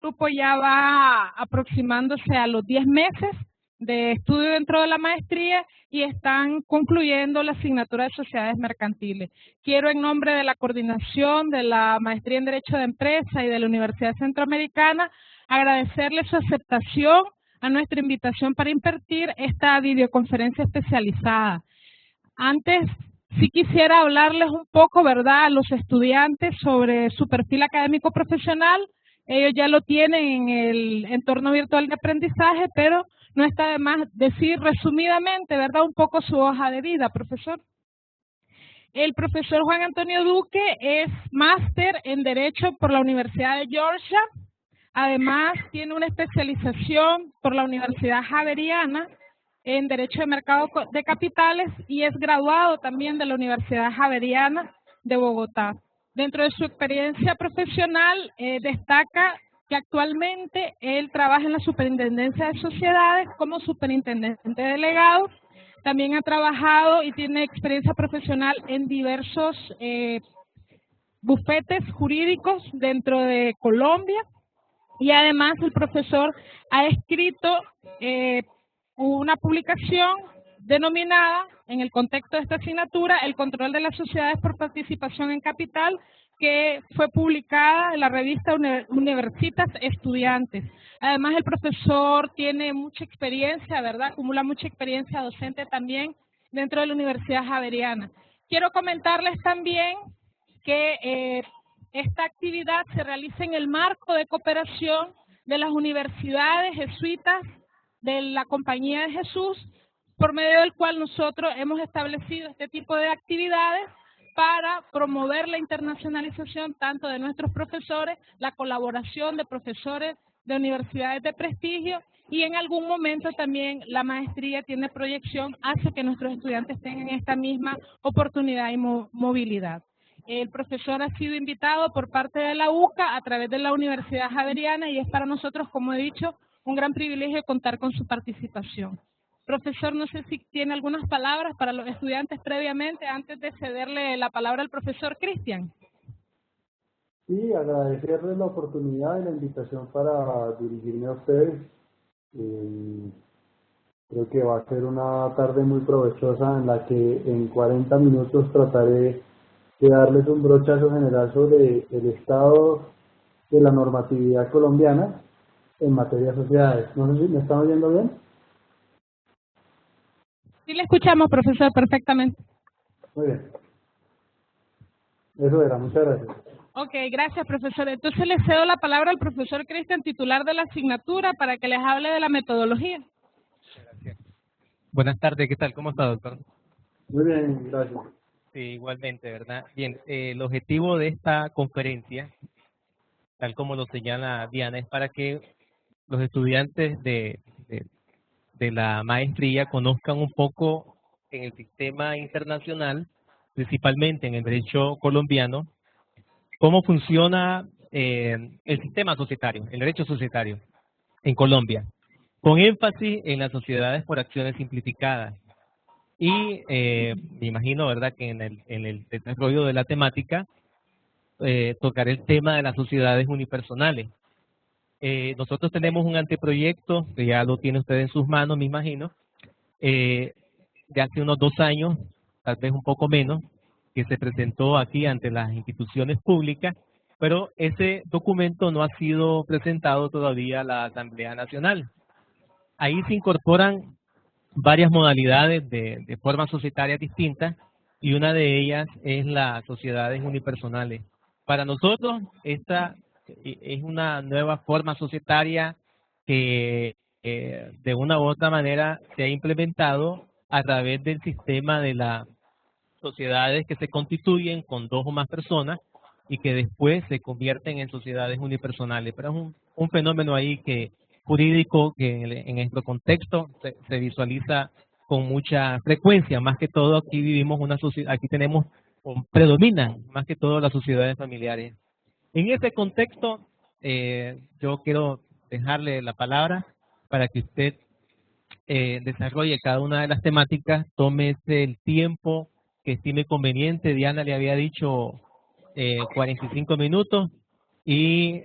grupo ya va aproximándose a los 10 meses de estudio dentro de la maestría y están concluyendo la asignatura de sociedades mercantiles. Quiero, en nombre de la coordinación de la maestría en Derecho de Empresa y de la Universidad Centroamericana, agradecerle su aceptación a nuestra invitación para impartir esta videoconferencia especializada. Antes, sí quisiera hablarles un poco, ¿verdad?, a los estudiantes sobre su perfil académico profesional. Ellos ya lo tienen en el entorno virtual de aprendizaje, pero no está de más decir resumidamente, ¿verdad?, un poco su hoja de vida, profesor. El profesor Juan Antonio Duque es máster en Derecho por la Universidad de Georgia. Además, tiene una especialización por la Universidad Javeriana en Derecho de Mercado de Capitales y es graduado también de la Universidad Javeriana de Bogotá. Dentro de su experiencia profesional, destaca que actualmente él trabaja en la Superintendencia de Sociedades como superintendente delegado. También ha trabajado y tiene experiencia profesional en diversos bufetes jurídicos dentro de Colombia. Y además el profesor ha escrito una publicación denominada, en el contexto de esta asignatura, El control de las sociedades por participación en capital, que fue publicada en la revista Universitas Estudiantes. Además, el profesor tiene mucha experiencia, ¿verdad? Acumula mucha experiencia docente también dentro de la Universidad Javeriana. Quiero comentarles también que esta actividad se realiza en el marco de cooperación de las universidades jesuitas de la Compañía de Jesús, por medio del cual nosotros hemos establecido este tipo de actividades para promover la internacionalización tanto de nuestros profesores, la colaboración de profesores de universidades de prestigio y en algún momento también la maestría tiene proyección hacia que nuestros estudiantes tengan esta misma oportunidad y movilidad. El profesor ha sido invitado por parte de la UCA a través de la Universidad Javeriana y es para nosotros, como he dicho, un gran privilegio contar con su participación. Profesor, no sé si tiene algunas palabras para los estudiantes previamente, antes de cederle la palabra al profesor Cristian. Sí, agradecerles la oportunidad y la invitación para dirigirme a ustedes. Creo que va a ser una tarde muy provechosa en la que en 40 minutos trataré de darles un brochazo general sobre el estado de la normatividad colombiana en materia de sociedades. No sé si me están oyendo bien. Sí, le escuchamos, profesor, perfectamente. Muy bien. Eso era, muchas gracias. Ok, gracias, profesor. Entonces le cedo la palabra al profesor Cristian, titular de la asignatura, para que les hable de la metodología. Gracias. Buenas tardes, ¿qué tal? ¿Cómo está, doctor? Muy bien, gracias. Sí, igualmente, ¿verdad? Bien, el objetivo de esta conferencia, tal como lo señala Diana, es para que los estudiantes de la maestría conozcan un poco en el sistema internacional, principalmente en el derecho colombiano, cómo funciona el sistema societario, el derecho societario en Colombia, con énfasis en las sociedades por acciones simplificadas. Y me imagino, ¿verdad?, que en el desarrollo de la temática tocaré el tema de las sociedades unipersonales. Nosotros tenemos un anteproyecto, que ya lo tiene usted en sus manos, me imagino, de hace unos 2 años, tal vez un poco menos, que se presentó aquí ante las instituciones públicas, pero ese documento no ha sido presentado todavía a la Asamblea Nacional. Ahí se incorporan varias modalidades de formas societarias distintas y una de ellas es las sociedades unipersonales. Para nosotros esta es una nueva forma societaria que de una u otra manera se ha implementado a través del sistema de las sociedades que se constituyen con 2 o más personas y que después se convierten en sociedades unipersonales. Pero es un fenómeno ahí que jurídico que en nuestro contexto se visualiza con mucha frecuencia. Más que todo aquí vivimos una sociedad, aquí tenemos, predominan más que todo las sociedades familiares. En ese contexto yo quiero dejarle la palabra para que usted desarrolle cada una de las temáticas, tómese el tiempo que estime conveniente. Diana le había dicho 45 minutos y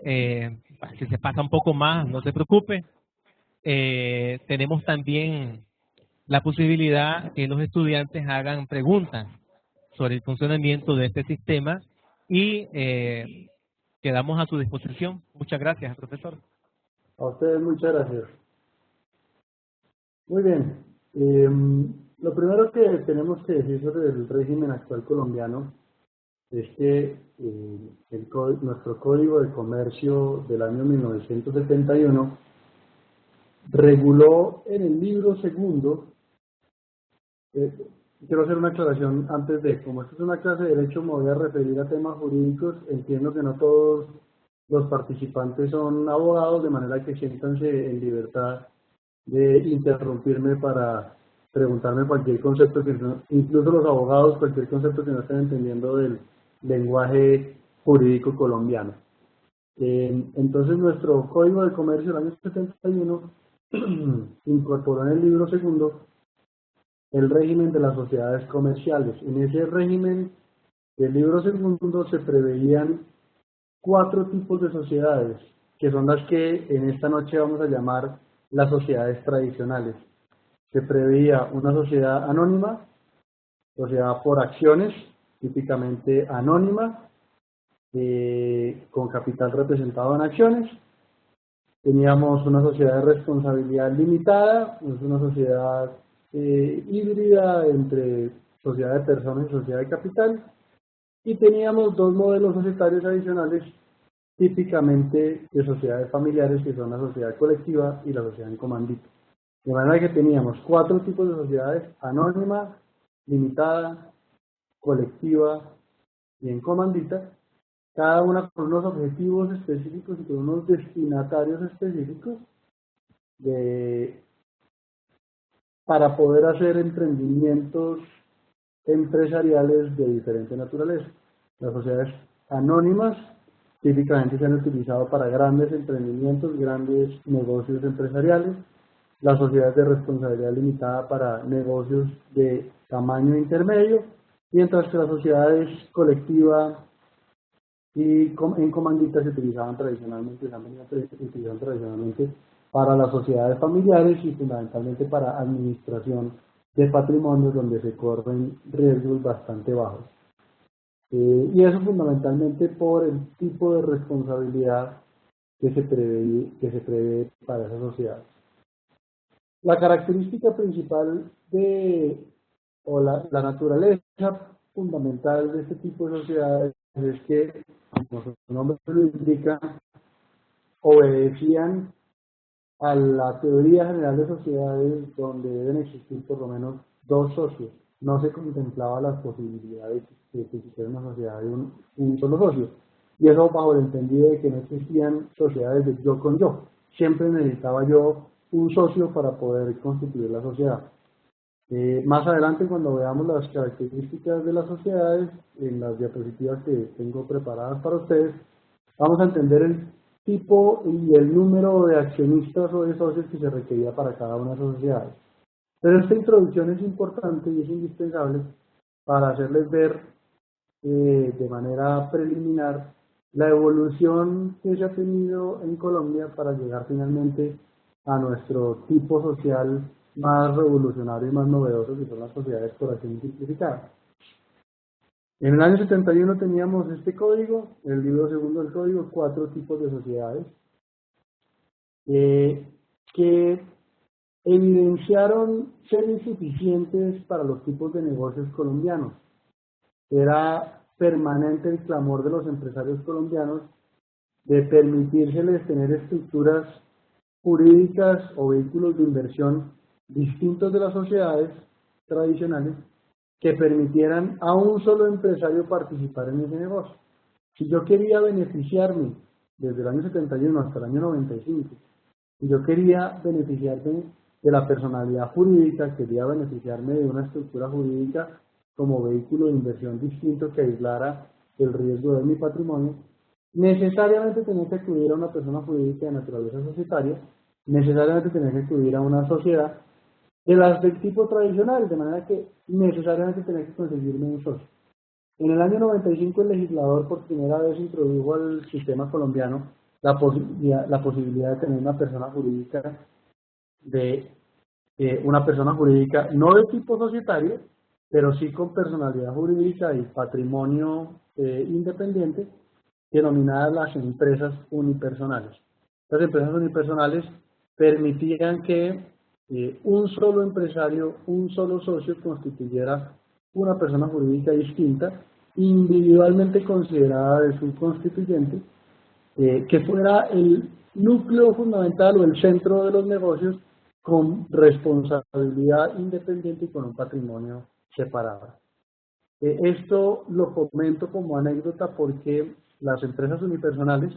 si se pasa un poco más, no se preocupe. Tenemos también la posibilidad que los estudiantes hagan preguntas sobre el funcionamiento de este sistema y quedamos a su disposición. Muchas gracias, profesor. A ustedes muchas gracias. Muy bien. Lo primero que tenemos que decir sobre el régimen actual colombiano es que nuestro Código de Comercio del año 1971 reguló en el libro segundo. Quiero hacer una aclaración antes de, como esto es una clase de derecho, me voy a referir a temas jurídicos. Entiendo que no todos los participantes son abogados, de manera que siéntanse en libertad de interrumpirme para preguntarme cualquier concepto, incluso los abogados, cualquier concepto que no estén entendiendo del lenguaje jurídico colombiano. Entonces, nuestro Código de Comercio del año 71 incorporó en el libro segundo el régimen de las sociedades comerciales. En ese régimen del libro segundo se preveían 4 tipos de sociedades, que son las que en esta noche vamos a llamar las sociedades tradicionales. Se preveía una sociedad anónima, sociedad por acciones, típicamente anónima, con capital representado en acciones. Teníamos una sociedad de responsabilidad limitada, es una sociedad híbrida entre sociedad de personas y sociedad de capital. Y teníamos 2 modelos societarios adicionales, típicamente de sociedades familiares, que son la sociedad colectiva y la sociedad en comandita. De manera que teníamos 4 tipos de sociedades: anónima, limitada, colectiva y en comandita, cada una con unos objetivos específicos y con unos destinatarios específicos para poder hacer emprendimientos empresariales de diferente naturaleza. Las sociedades anónimas típicamente se han utilizado para grandes emprendimientos, grandes negocios empresariales. Las sociedades de responsabilidad limitada para negocios de tamaño intermedio, mientras que las sociedades colectiva y en comandita se utilizaban tradicionalmente, para las sociedades familiares y fundamentalmente para administración de patrimonios, donde se corren riesgos bastante bajos. Y eso fundamentalmente por el tipo de responsabilidad que se prevé para esas sociedades. La característica principal la naturaleza fundamental de este tipo de sociedades es que, como su nombre lo indica, obedecían a la teoría general de sociedades donde deben existir por lo menos 2 socios. No se contemplaba las posibilidades de que existiera una sociedad de un solo socio. Y eso bajo el entendido de que no existían sociedades de yo con yo. Siempre necesitaba yo un socio para poder constituir la sociedad. Más adelante, cuando veamos las características de las sociedades, en las diapositivas que tengo preparadas para ustedes, vamos a entender el tipo y el número de accionistas o de socios que se requería para cada una de esas sociedades. Pero esta introducción es importante y es indispensable para hacerles ver de manera preliminar la evolución que se ha tenido en Colombia para llegar finalmente a nuestro tipo social más revolucionario y más novedoso, que son las sociedades por acción simplificada. En el año 71 teníamos este código, el libro segundo del código, 4 tipos de sociedades que evidenciaron ser insuficientes para los tipos de negocios colombianos. Era permanente el clamor de los empresarios colombianos de permitírseles tener estructuras jurídicas o vehículos de inversión distintos de las sociedades tradicionales que permitieran a un solo empresario participar en ese negocio. Si yo quería beneficiarme desde el año 71 hasta el año 95, si yo quería beneficiarme de la personalidad jurídica, quería beneficiarme de una estructura jurídica como vehículo de inversión distinto que aislara el riesgo de mi patrimonio, necesariamente tenía que acudir a una persona jurídica de naturaleza societaria, necesariamente tenía que acudir a una sociedad del tipo tradicional, de manera que necesariamente tenía que conseguirme un socio. En el año 95 el legislador por primera vez introdujo al sistema colombiano la posibilidad de tener una persona jurídica una persona jurídica no de tipo societario, pero sí con personalidad jurídica y patrimonio independiente, denominadas las empresas unipersonales. Las empresas unipersonales permitían que un solo empresario, un solo socio constituyera una persona jurídica distinta, individualmente considerada de su constituyente, que fuera el núcleo fundamental o el centro de los negocios, con responsabilidad independiente y con un patrimonio separado. Esto lo comento como anécdota porque las empresas unipersonales,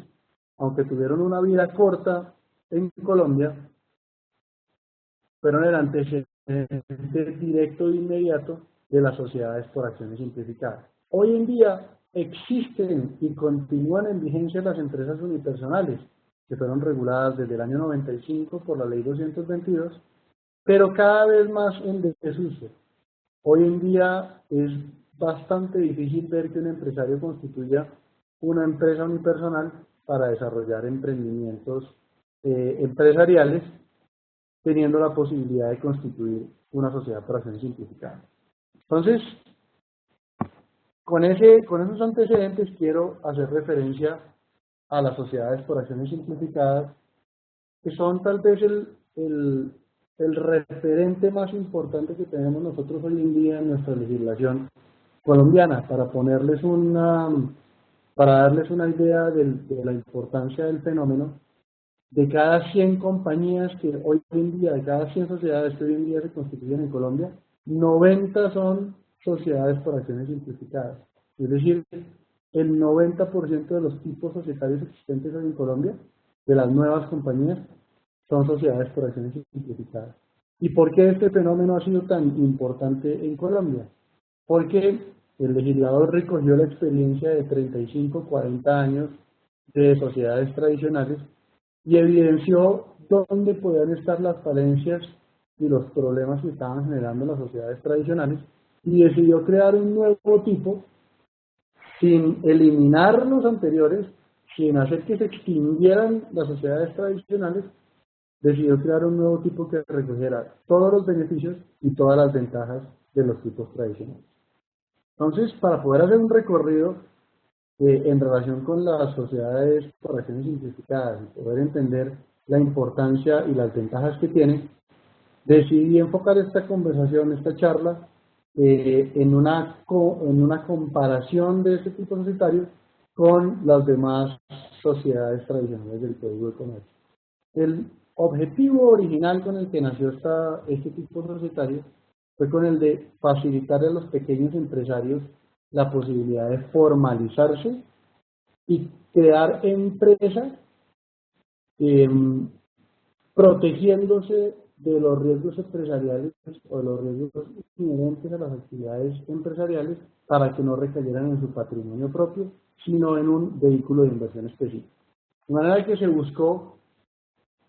aunque tuvieron una vida corta en Colombia, fueron el antecedente directo e inmediato de las sociedades por acciones simplificadas. Hoy en día existen y continúan en vigencia las empresas unipersonales, que fueron reguladas desde el año 95 por la ley 222, pero cada vez más en desuso. Hoy en día es bastante difícil ver que un empresario constituya una empresa unipersonal para desarrollar emprendimientos empresariales, teniendo la posibilidad de constituir una sociedad por acciones simplificadas. Entonces, con esos antecedentes quiero hacer referencia a las sociedades por acciones simplificadas, que son tal vez el referente más importante que tenemos nosotros hoy en día en nuestra legislación colombiana, para darles una idea de la importancia del fenómeno. De cada 100 compañías que hoy en día, de cada 100 sociedades que hoy en día se constituyen en Colombia, 90 son sociedades por acciones simplificadas. Es decir, el 90% de los tipos societarios existentes hoy en Colombia, de las nuevas compañías, son sociedades por acciones simplificadas. ¿Y por qué este fenómeno ha sido tan importante en Colombia? Porque el legislador recogió la experiencia de 35, 40 años de sociedades tradicionales y evidenció dónde podían estar las falencias y los problemas que estaban generando las sociedades tradicionales, y decidió crear un nuevo tipo sin eliminar los anteriores, sin hacer que se extinguieran las sociedades tradicionales. Decidió crear un nuevo tipo que recogiera todos los beneficios y todas las ventajas de los tipos tradicionales. Entonces, para poder hacer un recorrido en relación con las sociedades por acciones simplificadas y poder entender la importancia y las ventajas que tienen, decidí enfocar esta conversación, esta charla, en una comparación de este tipo societario con las demás sociedades tradicionales del Código de Comercio. El objetivo original con el que nació este tipo societario fue con el de facilitar a los pequeños empresarios la posibilidad de formalizarse y crear empresas protegiéndose de los riesgos empresariales o de los riesgos inherentes a las actividades empresariales, para que no recayeran en su patrimonio propio, sino en un vehículo de inversión específico. De manera que se buscó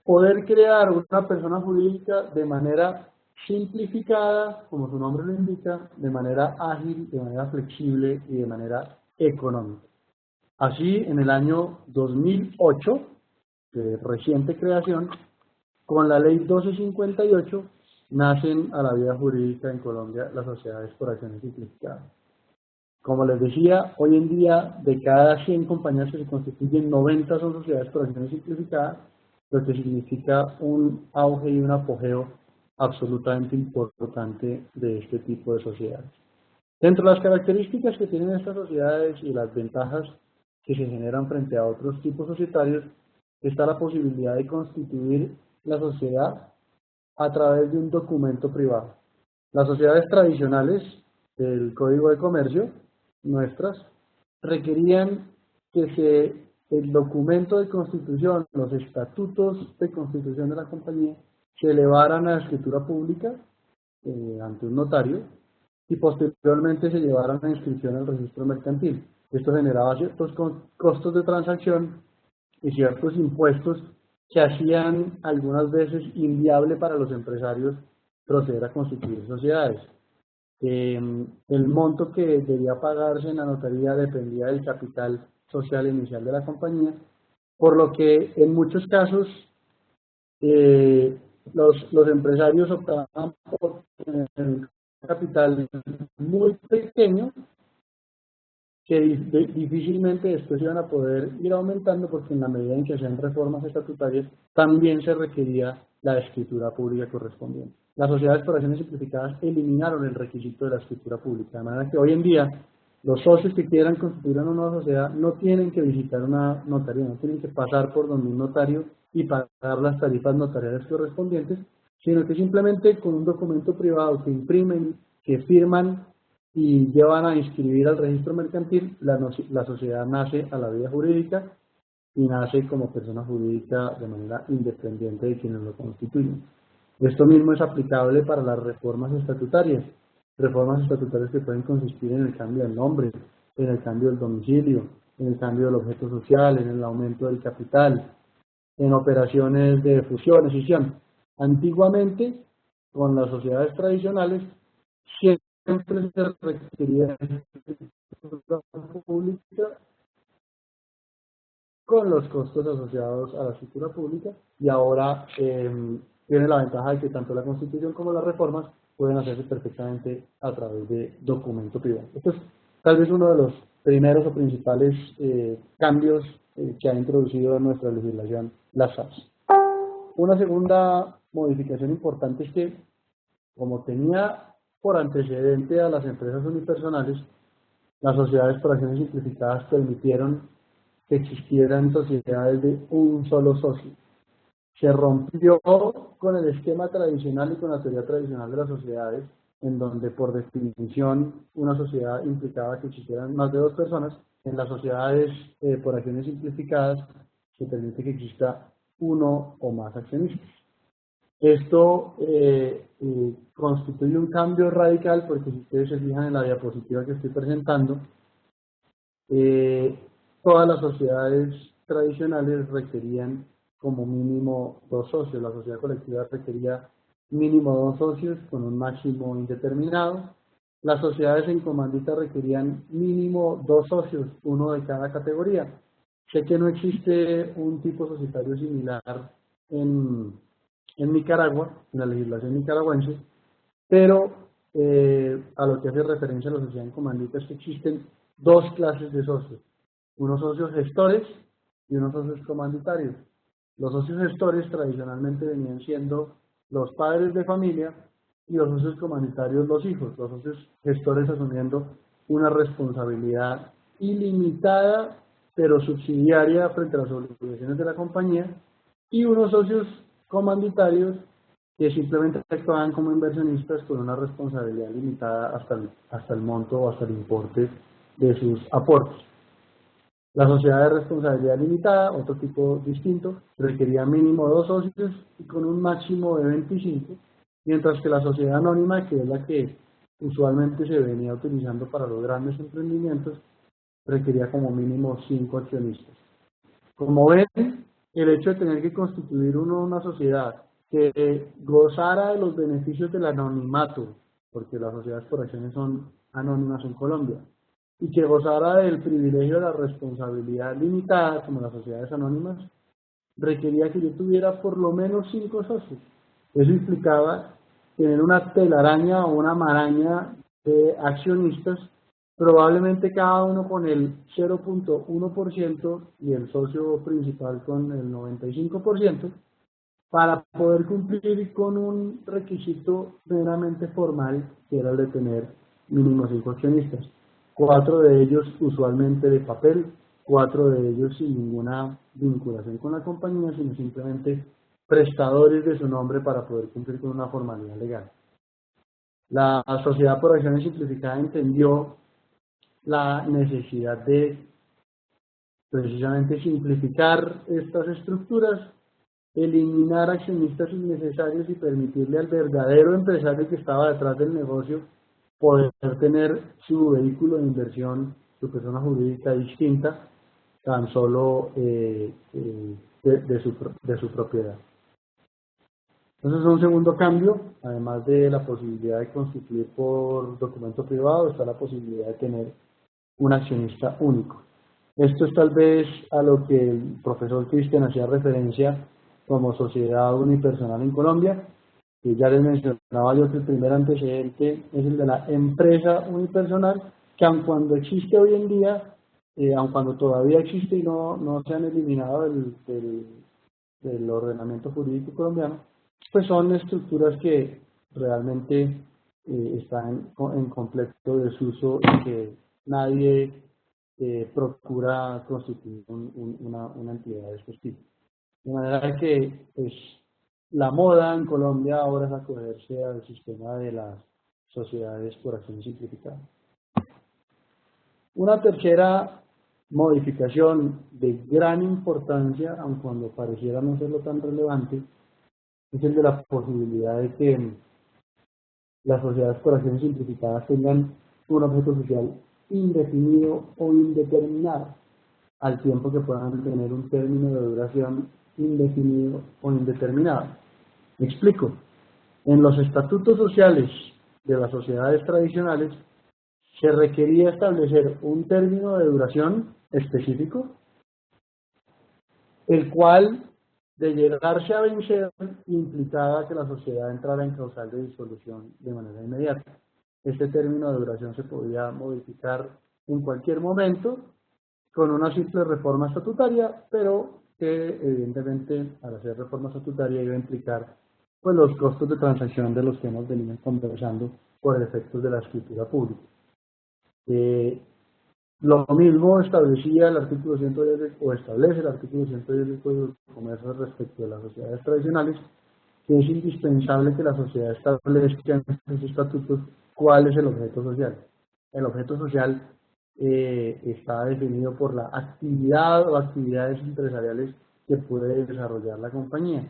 poder crear una persona jurídica de manera simplificada, como su nombre lo indica, de manera ágil, de manera flexible y de manera económica. Así, en el año 2008, de reciente creación, con la ley 1258, nacen a la vida jurídica en Colombia las sociedades por acciones simplificadas. Como les decía, hoy en día, de cada 100 compañías que se constituyen, 90 son sociedades por acciones simplificadas, lo que significa un auge y un apogeo absolutamente importante de este tipo de sociedades. Dentro de las características que tienen estas sociedades y las ventajas que se generan frente a otros tipos societarios, está la posibilidad de constituir la sociedad a través de un documento privado. Las sociedades tradicionales del Código de Comercio, nuestras, requerían que el documento de constitución, los estatutos de constitución de la compañía, se elevaran a escritura pública ante un notario y posteriormente se llevaran a inscripción al registro mercantil. Esto generaba ciertos costos de transacción y ciertos impuestos que hacían algunas veces inviable para los empresarios proceder a constituir sociedades. El monto que debía pagarse en la notaría dependía del capital social inicial de la compañía, por lo que en muchos casos los empresarios optaban por tener un capital muy pequeño que difícilmente después iban a poder ir aumentando, porque en la medida en que hacían reformas estatutarias también se requería la escritura pública correspondiente. Las sociedades por acciones simplificadas eliminaron el requisito de la escritura pública, de manera que hoy en día los socios que quieran constituir una nueva sociedad no tienen que visitar una notaría, no tienen que pasar por donde un notario y pagar las tarifas notariales correspondientes, sino que simplemente con un documento privado que imprimen, que firman y llevan a inscribir al registro mercantil, la sociedad nace a la vida jurídica y nace como persona jurídica de manera independiente de quienes lo constituyen. Esto mismo es aplicable para las reformas estatutarias que pueden consistir en el cambio del nombre, en el cambio del domicilio, en el cambio del objeto social, en el aumento del capital, en operaciones de fusión, escisión. Antiguamente, con las sociedades tradicionales, siempre se requería escritura pública con los costos asociados a la escritura pública, y ahora tiene la ventaja de que tanto la Constitución como las reformas pueden hacerse perfectamente a través de documento privado. Esto es tal vez uno de los primeros o principales cambios que ha introducido en nuestra legislación las SAS. Una segunda modificación importante es que, como tenía por antecedente a las empresas unipersonales, las sociedades por acciones simplificadas permitieron que existieran sociedades de un solo socio. Se rompió con el esquema tradicional y con la teoría tradicional de las sociedades, en donde por definición una sociedad implicaba que existieran más de dos personas. En las sociedades por acciones simplificadas se permite que exista uno o más accionistas. Esto constituye un cambio radical, porque si ustedes se fijan en la diapositiva que estoy presentando, todas las sociedades tradicionales requerían como mínimo dos socios. La sociedad colectiva requería mínimo dos socios con un máximo indeterminado. Las sociedades en comandita requerían mínimo dos socios, uno de cada categoría. Sé que no existe un tipo societario similar en Nicaragua, en la legislación nicaragüense, pero a lo que hace referencia a la sociedad en comandita es que existen dos clases de socios, unos socios gestores y unos socios comanditarios. Los socios gestores tradicionalmente venían siendo los padres de familia y los socios comanditarios los hijos, los socios gestores asumiendo una responsabilidad ilimitada pero subsidiaria frente a las obligaciones de la compañía, y unos socios comanditarios que simplemente actuaban como inversionistas con una responsabilidad limitada hasta el monto o hasta el importe de sus aportes. La sociedad de responsabilidad limitada, otro tipo distinto, requería mínimo dos socios y con un máximo de 25, mientras que la sociedad anónima, que es la que usualmente se venía utilizando para los grandes emprendimientos, requería como mínimo 5 accionistas. Como ven, el hecho de tener que constituir una sociedad que gozara de los beneficios del anonimato, porque las sociedades por acciones son anónimas en Colombia, y que gozara del privilegio de la responsabilidad limitada, como las sociedades anónimas, requería que yo tuviera por lo menos 5 socios. Eso implicaba tener una telaraña o una maraña de accionistas, probablemente cada uno con el 0.1% y el socio principal con el 95%, para poder cumplir con un requisito meramente formal, que era el de tener mínimo 5 accionistas. 4 de ellos usualmente de papel, 4 de ellos sin ninguna vinculación con la compañía, sino simplemente prestadores de su nombre para poder cumplir con una formalidad legal. La sociedad por acciones simplificada entendió la necesidad de precisamente simplificar estas estructuras, eliminar accionistas innecesarios y permitirle al verdadero empresario que estaba detrás del negocio poder tener su vehículo de inversión, su persona jurídica distinta, tan solo de su propiedad. Entonces, un segundo cambio, además de la posibilidad de constituir por documento privado, está la posibilidad de tener un accionista único. Esto es tal vez a lo que el profesor Cristian hacía referencia como sociedad unipersonal en Colombia, y ya les mencionaba yo que el primer antecedente es el de la empresa unipersonal, que aun cuando existe hoy en día, aun cuando todavía existe y no se han eliminado del ordenamiento jurídico colombiano, pues son estructuras que realmente están en completo desuso y que nadie procura constituir una entidad de este tipo. De manera que pues, la moda en Colombia ahora es acogerse al sistema de las sociedades por acción simplificada. Una tercera modificación de gran importancia, aun cuando pareciera no serlo tan relevante, es el de la posibilidad de que las sociedades por acción simplificadas tengan un objeto social indefinido o indeterminado, al tiempo que puedan tener un término de duración indefinido o indeterminado. Me explico. En los estatutos sociales de las sociedades tradicionales se requería establecer un término de duración específico, el cual, de llegarse a vencer, implicaba que la sociedad entrara en causal de disolución de manera inmediata. Este término de duración se podía modificar en cualquier momento con una simple reforma estatutaria, pero que evidentemente al hacer reforma estatutaria iba a implicar pues, los costos de transacción de los que hemos venido conversando por efectos de la escritura pública. Lo mismo establecía el artículo 110, o establece el artículo 110 del Código de Comercio respecto de las sociedades tradicionales, que es indispensable que la sociedad establezca en sus estatutos cuál es el objeto social. El objeto social está definido por la actividad o actividades empresariales que puede desarrollar la compañía.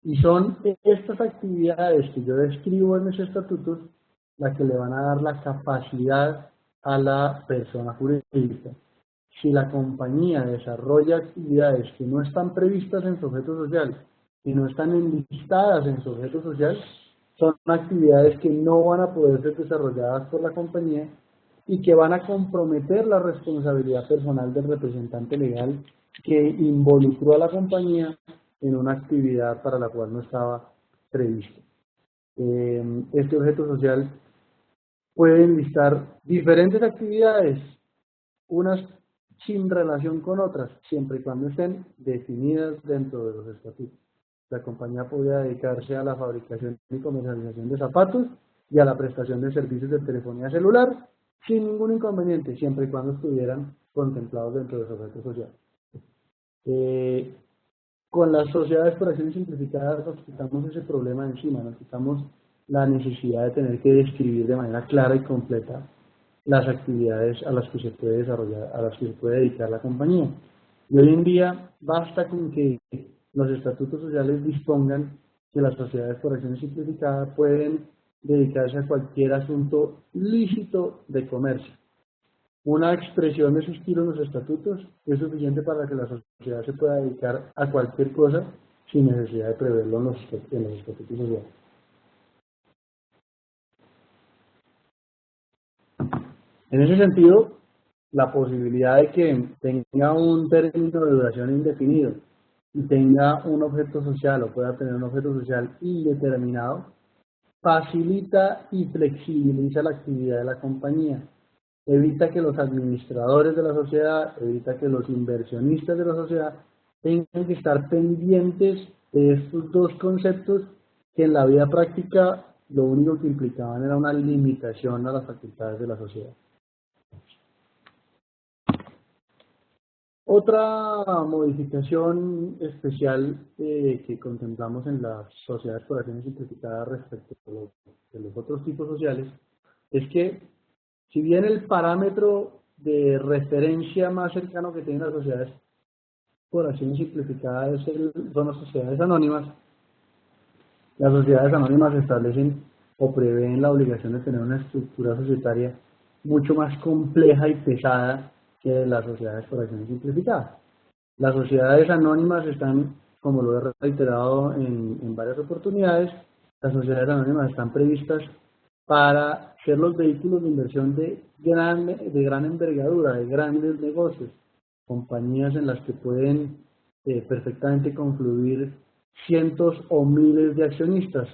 Y son estas actividades que yo describo en mis estatutos las que le van a dar la capacidad a la persona jurídica. Si la compañía desarrolla actividades que no están previstas en su objeto social y no están enlistadas en su objeto social, son actividades que no van a poder ser desarrolladas por la compañía y que van a comprometer la responsabilidad personal del representante legal que involucró a la compañía en una actividad para la cual no estaba previsto. Este objeto social puede enlistar diferentes actividades, unas sin relación con otras, siempre y cuando estén definidas dentro de los estatutos. La compañía podía dedicarse a la fabricación y comercialización de zapatos y a la prestación de servicios de telefonía celular sin ningún inconveniente, siempre y cuando estuvieran contemplados dentro de su objeto social. Con las sociedades por acción simplificadas nos quitamos ese problema encima, nos quitamos la necesidad de tener que describir de manera clara y completa las actividades a las que se puede desarrollar, a las que se puede dedicar la compañía. Y hoy en día basta con que los estatutos sociales dispongan que las sociedades por acción simplificada pueden dedicarse a cualquier asunto lícito de comercio. Una expresión de ese estilo en los estatutos es suficiente para que la sociedad se pueda dedicar a cualquier cosa sin necesidad de preverlo en los estatutos sociales. En ese sentido, la posibilidad de que tenga un término de duración indefinido y tenga un objeto social o pueda tener un objeto social indeterminado, facilita y flexibiliza la actividad de la compañía. Evita que los administradores de la sociedad, evita que los inversionistas de la sociedad tengan que estar pendientes de estos dos conceptos que en la vida práctica lo único que implicaban era una limitación a las facultades de la sociedad. Otra modificación especial que contemplamos en las sociedades por acción simplificada respecto de los otros tipos sociales es que si bien el parámetro de referencia más cercano que tienen las sociedades por acción simplificada son las sociedades anónimas, las sociedades anónimas establecen o prevén la obligación de tener una estructura societaria mucho más compleja y pesada que las sociedades por acción simplificada. Las sociedades anónimas están, como lo he reiterado en varias oportunidades, las sociedades anónimas están previstas para ser los vehículos de inversión de gran envergadura, de grandes negocios. compañías en las que pueden perfectamente confluir cientos o miles de accionistas,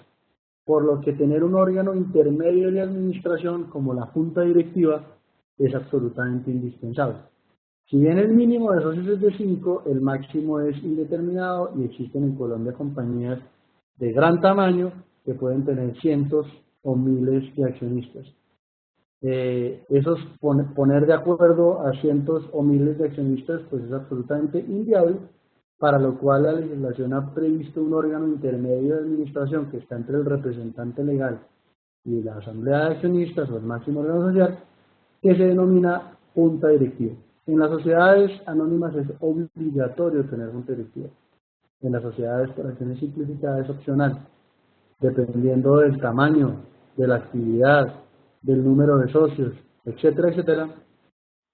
por lo que tener un órgano intermedio de administración como la junta directiva es absolutamente indispensable. Si bien el mínimo de socios es de 5, el máximo es indeterminado y existen en Colombia compañías de gran tamaño que pueden tener cientos o miles de accionistas. Poner de acuerdo a cientos o miles de accionistas pues es absolutamente inviable, para lo cual la legislación ha previsto un órgano intermedio de administración que está entre el representante legal y la asamblea de accionistas o el máximo órgano social, que se denomina junta directiva. En las sociedades anónimas es obligatorio tener junta directiva. En las sociedades por acciones simplificadas es opcional, dependiendo del tamaño, de la actividad, del número de socios, etcétera, etcétera.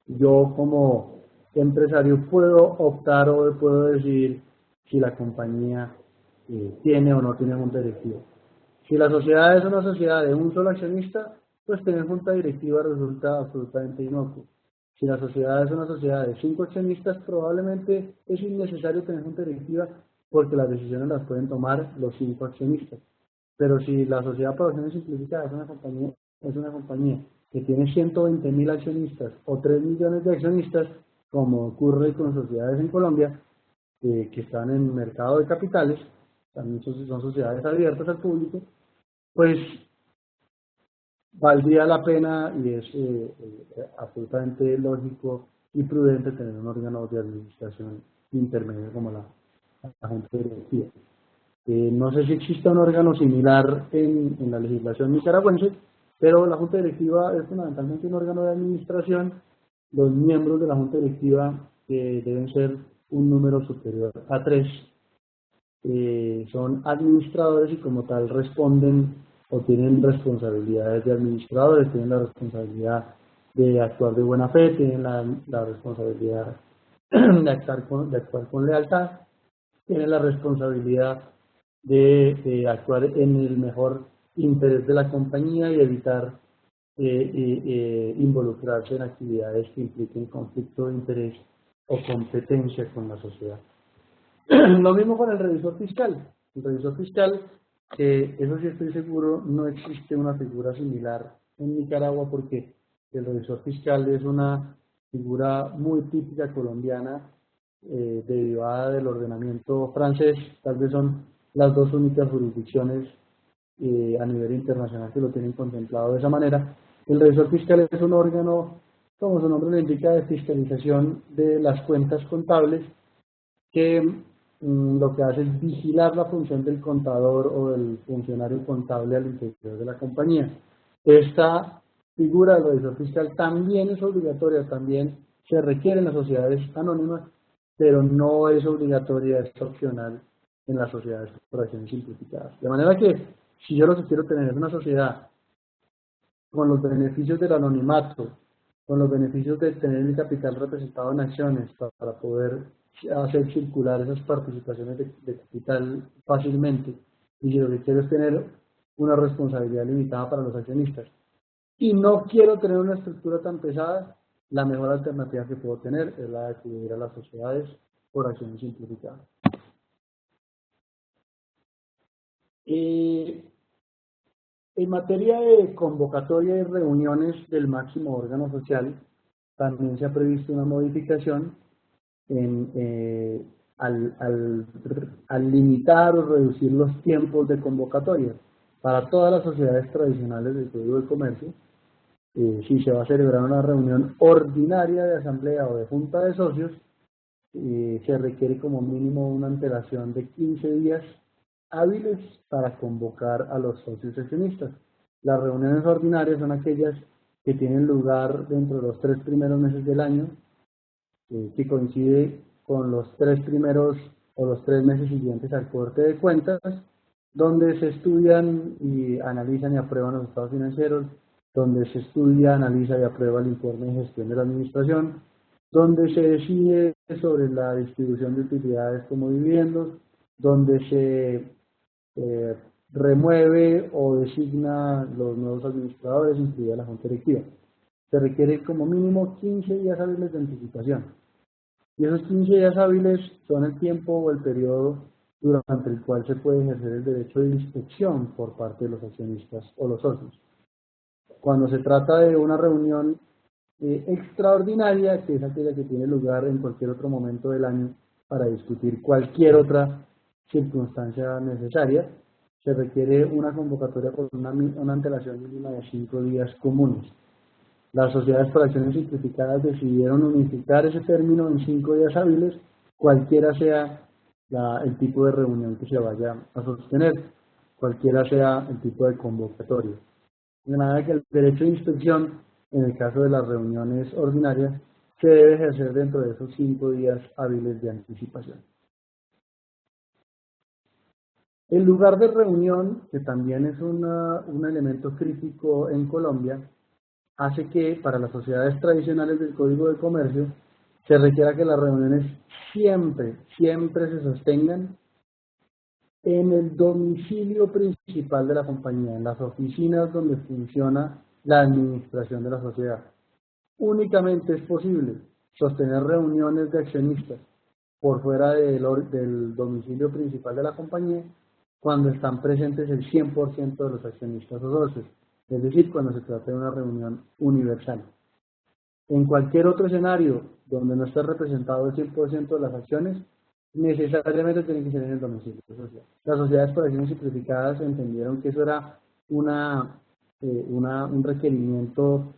Yo como empresario puedo optar o puedo decidir si la compañía tiene o no tiene junta directiva. Si la sociedad es una sociedad de un solo accionista, pues tener junta directiva resulta absolutamente inocuo. Si la sociedad es una sociedad de 5 accionistas, probablemente es innecesario tener junta directiva porque las decisiones las pueden tomar los 5 accionistas. Pero si la sociedad por acciones simplificadas es una compañía que tiene 120.000 accionistas o 3 millones de accionistas, como ocurre con sociedades en Colombia, que están en mercado de capitales, también son sociedades abiertas al público, pues valdría la pena y es absolutamente lógico y prudente tener un órgano de administración intermedio como la junta directiva. No sé si existe un órgano similar en la legislación nicaragüense, pero la junta directiva es fundamentalmente un órgano de administración. Los miembros de la junta directiva deben ser un número superior a 3. Son administradores y como tal responden o tienen responsabilidades de administradores, tienen la responsabilidad de actuar de buena fe, tienen la responsabilidad de actuar con lealtad, tienen la responsabilidad de actuar en el mejor interés de la compañía y evitar involucrarse en actividades que impliquen conflicto de interés o competencia con la sociedad. Lo mismo con el revisor fiscal. El revisor fiscal, eso sí estoy seguro, no existe una figura similar en Nicaragua porque el revisor fiscal es una figura muy típica colombiana, derivada del ordenamiento francés. Tal vez son las 2 únicas jurisdicciones a nivel internacional que lo tienen contemplado de esa manera. El revisor fiscal es un órgano, como su nombre lo indica, de fiscalización de las cuentas contables, que lo que hace es vigilar la función del contador o del funcionario contable al interior de la compañía. Esta figura del revisor fiscal también es obligatoria, también se requiere en las sociedades anónimas, pero no es obligatoria, es opcional en las sociedades por acciones simplificadas. De manera que si yo lo que quiero tener es una sociedad con los beneficios del anonimato, con los beneficios de tener mi capital representado en acciones para poder hacer circular esas participaciones de capital fácilmente, y si lo que quiero es tener una responsabilidad limitada para los accionistas y no quiero tener una estructura tan pesada, la mejor alternativa que puedo tener es la de acudir a las sociedades por acciones simplificadas. En materia de convocatoria y reuniones del máximo órgano social, también se ha previsto una modificación al limitar o reducir los tiempos de convocatoria. Para todas las sociedades tradicionales del Código de Comercio, si se va a celebrar una reunión ordinaria de asamblea o de junta de socios, se requiere como mínimo una antelación de 15 días hábiles para convocar a los socios accionistas. Las reuniones ordinarias son aquellas que tienen lugar dentro de los 3 primeros meses del año, que coincide con los 3 primeros o los 3 meses siguientes al corte de cuentas, donde se estudian y analizan y aprueban los estados financieros, donde se estudia, analiza y aprueba el informe de gestión de la administración, donde se decide sobre la distribución de utilidades como dividendos, donde se remueve o designa los nuevos administradores, incluida la junta directiva. Se requiere como mínimo 15 días hábiles de anticipación. Y esos 15 días hábiles son el tiempo o el periodo durante el cual se puede ejercer el derecho de inspección por parte de los accionistas o los socios. Cuando se trata de una reunión extraordinaria, que es aquella que tiene lugar en cualquier otro momento del año para discutir cualquier otra circunstancia necesaria, se requiere una convocatoria con una antelación mínima de 5 días comunes. Las sociedades por acciones simplificadas decidieron unificar ese término en 5 días hábiles, cualquiera sea el tipo de reunión que se vaya a sostener, cualquiera sea el tipo de convocatoria. De manera que el derecho de inspección, en el caso de las reuniones ordinarias, se debe ejercer dentro de esos 5 días hábiles de anticipación. El lugar de reunión, que también es un elemento crítico en Colombia, hace que para las sociedades tradicionales del Código de Comercio se requiera que las reuniones siempre se sostengan en el domicilio principal de la compañía, en las oficinas donde funciona la administración de la sociedad. Únicamente es posible sostener reuniones de accionistas por fuera del domicilio principal de la compañía cuando están presentes el 100% de los accionistas o socios, es decir, cuando se trata de una reunión universal. En cualquier otro escenario donde no esté representado el 100% de las acciones, necesariamente tiene que ser en el domicilio social. Las sociedades por acciones simplificadas entendieron que eso era un requerimiento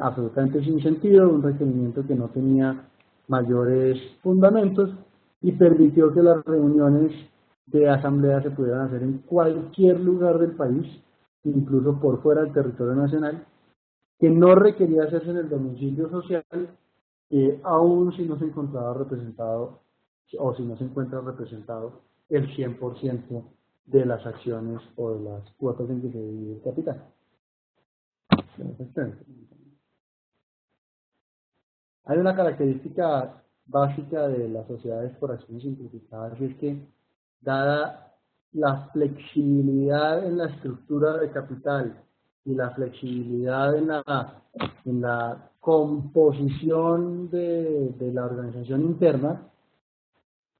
absolutamente sin sentido, un requerimiento que no tenía mayores fundamentos y permitió que las reuniones de asamblea se pudieran hacer en cualquier lugar del país, incluso por fuera del territorio nacional, que no requería hacerse en el domicilio social, aún si no se encontraba representado o si no se encuentra representado el 100% de las acciones o de las cuotas en que se divide el capital. Hay una característica básica de las sociedades por acciones simplificadas y es que, dada la flexibilidad en la estructura de capital y la flexibilidad en la composición de la organización interna,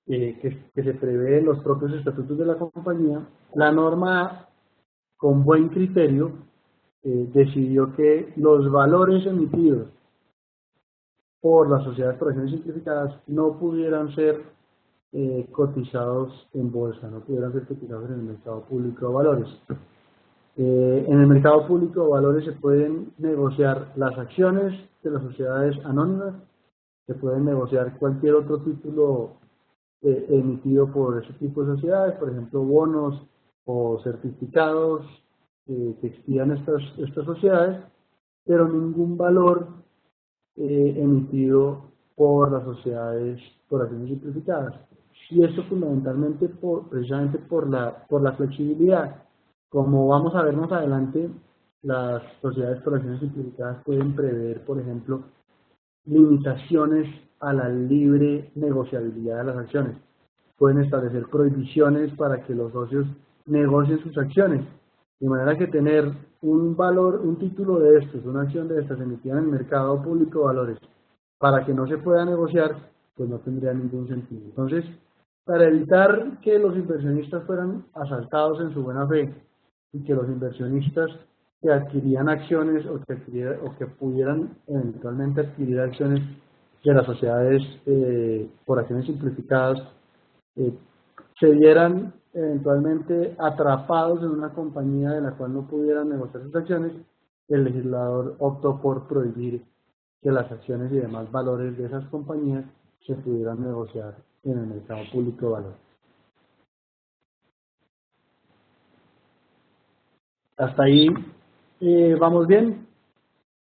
que se prevé en los propios estatutos de la compañía, la norma, con buen criterio, decidió que los valores emitidos por las sociedades por acciones simplificadas no pudieran ser cotizados en bolsa, no pudieran ser cotizados en el mercado público de valores. En el mercado público de valores se pueden negociar las acciones de las sociedades anónimas, se pueden negociar cualquier otro título emitido por ese tipo de sociedades, por ejemplo bonos o certificados que expidan estas sociedades, pero ningún valor emitido por las sociedades por acciones simplificadas. Y esto fundamentalmente precisamente por la flexibilidad. Como vamos a ver más adelante, las sociedades por acciones simplificadas pueden prever, por ejemplo, limitaciones a la libre negociabilidad de las acciones. Pueden establecer prohibiciones para que los socios negocien sus acciones. De manera que tener un título de estos, una acción de estas emitida en el mercado público de valores, para que no se pueda negociar, pues no tendría ningún sentido. Entonces, para evitar que los inversionistas fueran asaltados en su buena fe y que los inversionistas que adquirían acciones o que pudieran eventualmente adquirir acciones de las sociedades por acciones simplificadas, se vieran eventualmente atrapados en una compañía de la cual no pudieran negociar sus acciones, el legislador optó por prohibir que las acciones y demás valores de esas compañías se pudieran negociar en el mercado público de valores. Hasta ahí vamos bien.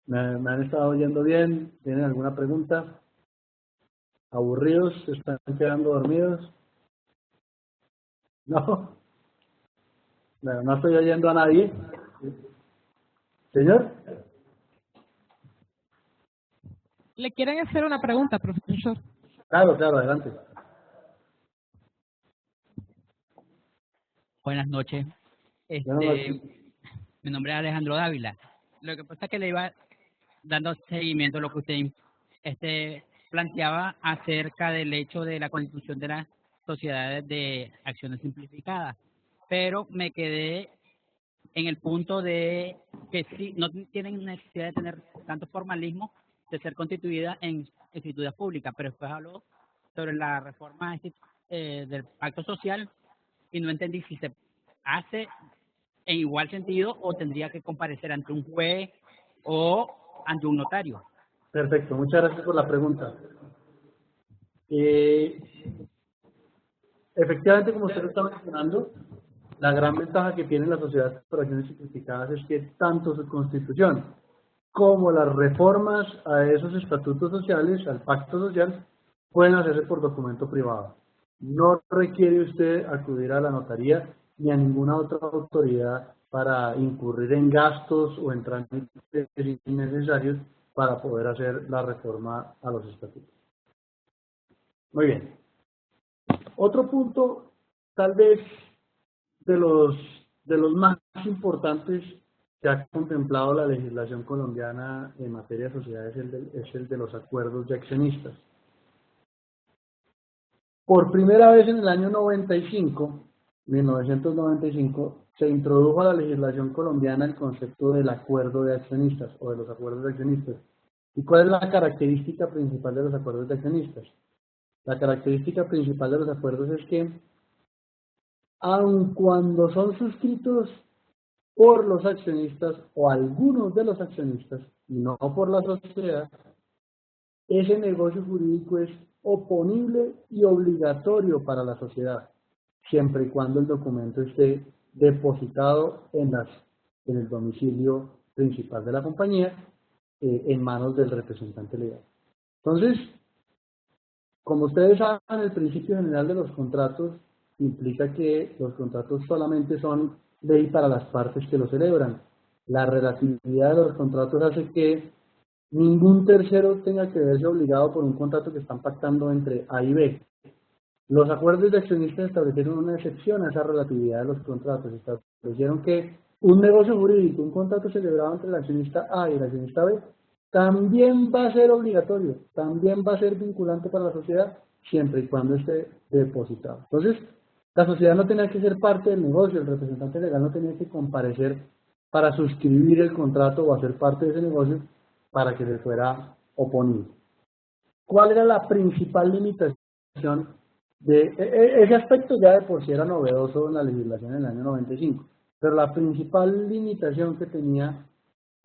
¿Me han estado oyendo bien? ¿Tienen alguna pregunta? ¿Aburridos? ¿Se están quedando dormidos? No. No estoy oyendo a nadie. ¿Señor? Le quieren hacer una pregunta, profesor. Claro, adelante. Buenas noches. Mi nombre es Alejandro Dávila. Lo que pasa es que le iba dando seguimiento a lo que usted planteaba acerca del hecho de la constitución de las sociedades de acciones simplificadas, pero me quedé en el punto de que sí, no tienen necesidad de tener tanto formalismo de ser constituida en instituciones públicas, pero después habló sobre la reforma del pacto social y no entendí si se hace en igual sentido o tendría que comparecer ante un juez o ante un notario. Perfecto, muchas gracias por la pregunta. Efectivamente, como usted lo está mencionando, la gran ventaja que tienen las sociedades por acciones simplificadas es que tanto su constitución como las reformas a esos estatutos sociales, al pacto social, pueden hacerse por documento privado. No requiere usted acudir a la notaría ni a ninguna otra autoridad para incurrir en gastos o en trámites innecesarios para poder hacer la reforma a los estatutos. Muy bien. Otro punto, tal vez de los más importantes que ha contemplado la legislación colombiana en materia de sociedades es el de los acuerdos de accionistas. Por primera vez en el año 1995, se introdujo a la legislación colombiana el concepto del acuerdo de accionistas o de los acuerdos de accionistas. ¿Y cuál es la característica principal de los acuerdos de accionistas? La característica principal de los acuerdos es que, aun cuando son suscritos por los accionistas o algunos de los accionistas, y no por la sociedad, ese negocio jurídico es oponible y obligatorio para la sociedad, siempre y cuando el documento esté depositado en el domicilio principal de la compañía, en manos del representante legal. Entonces, como ustedes saben, el principio general de los contratos implica que los contratos solamente son ley para las partes que lo celebran. La relatividad de los contratos hace que ningún tercero tenga que verse obligado por un contrato que están pactando entre A y B. Los acuerdos de accionistas establecieron una excepción a esa relatividad de los contratos. Establecieron que un negocio jurídico, un contrato celebrado entre el accionista A y el accionista B, también va a ser obligatorio, también va a ser vinculante para la sociedad, siempre y cuando esté depositado. Entonces, la sociedad no tenía que ser parte del negocio, el representante legal no tenía que comparecer para suscribir el contrato o hacer parte de ese negocio para que se fuera oponible. ¿Cuál era la principal limitación de ese aspecto? Ya de por sí era novedoso en la legislación en el año 95, pero la principal limitación que tenía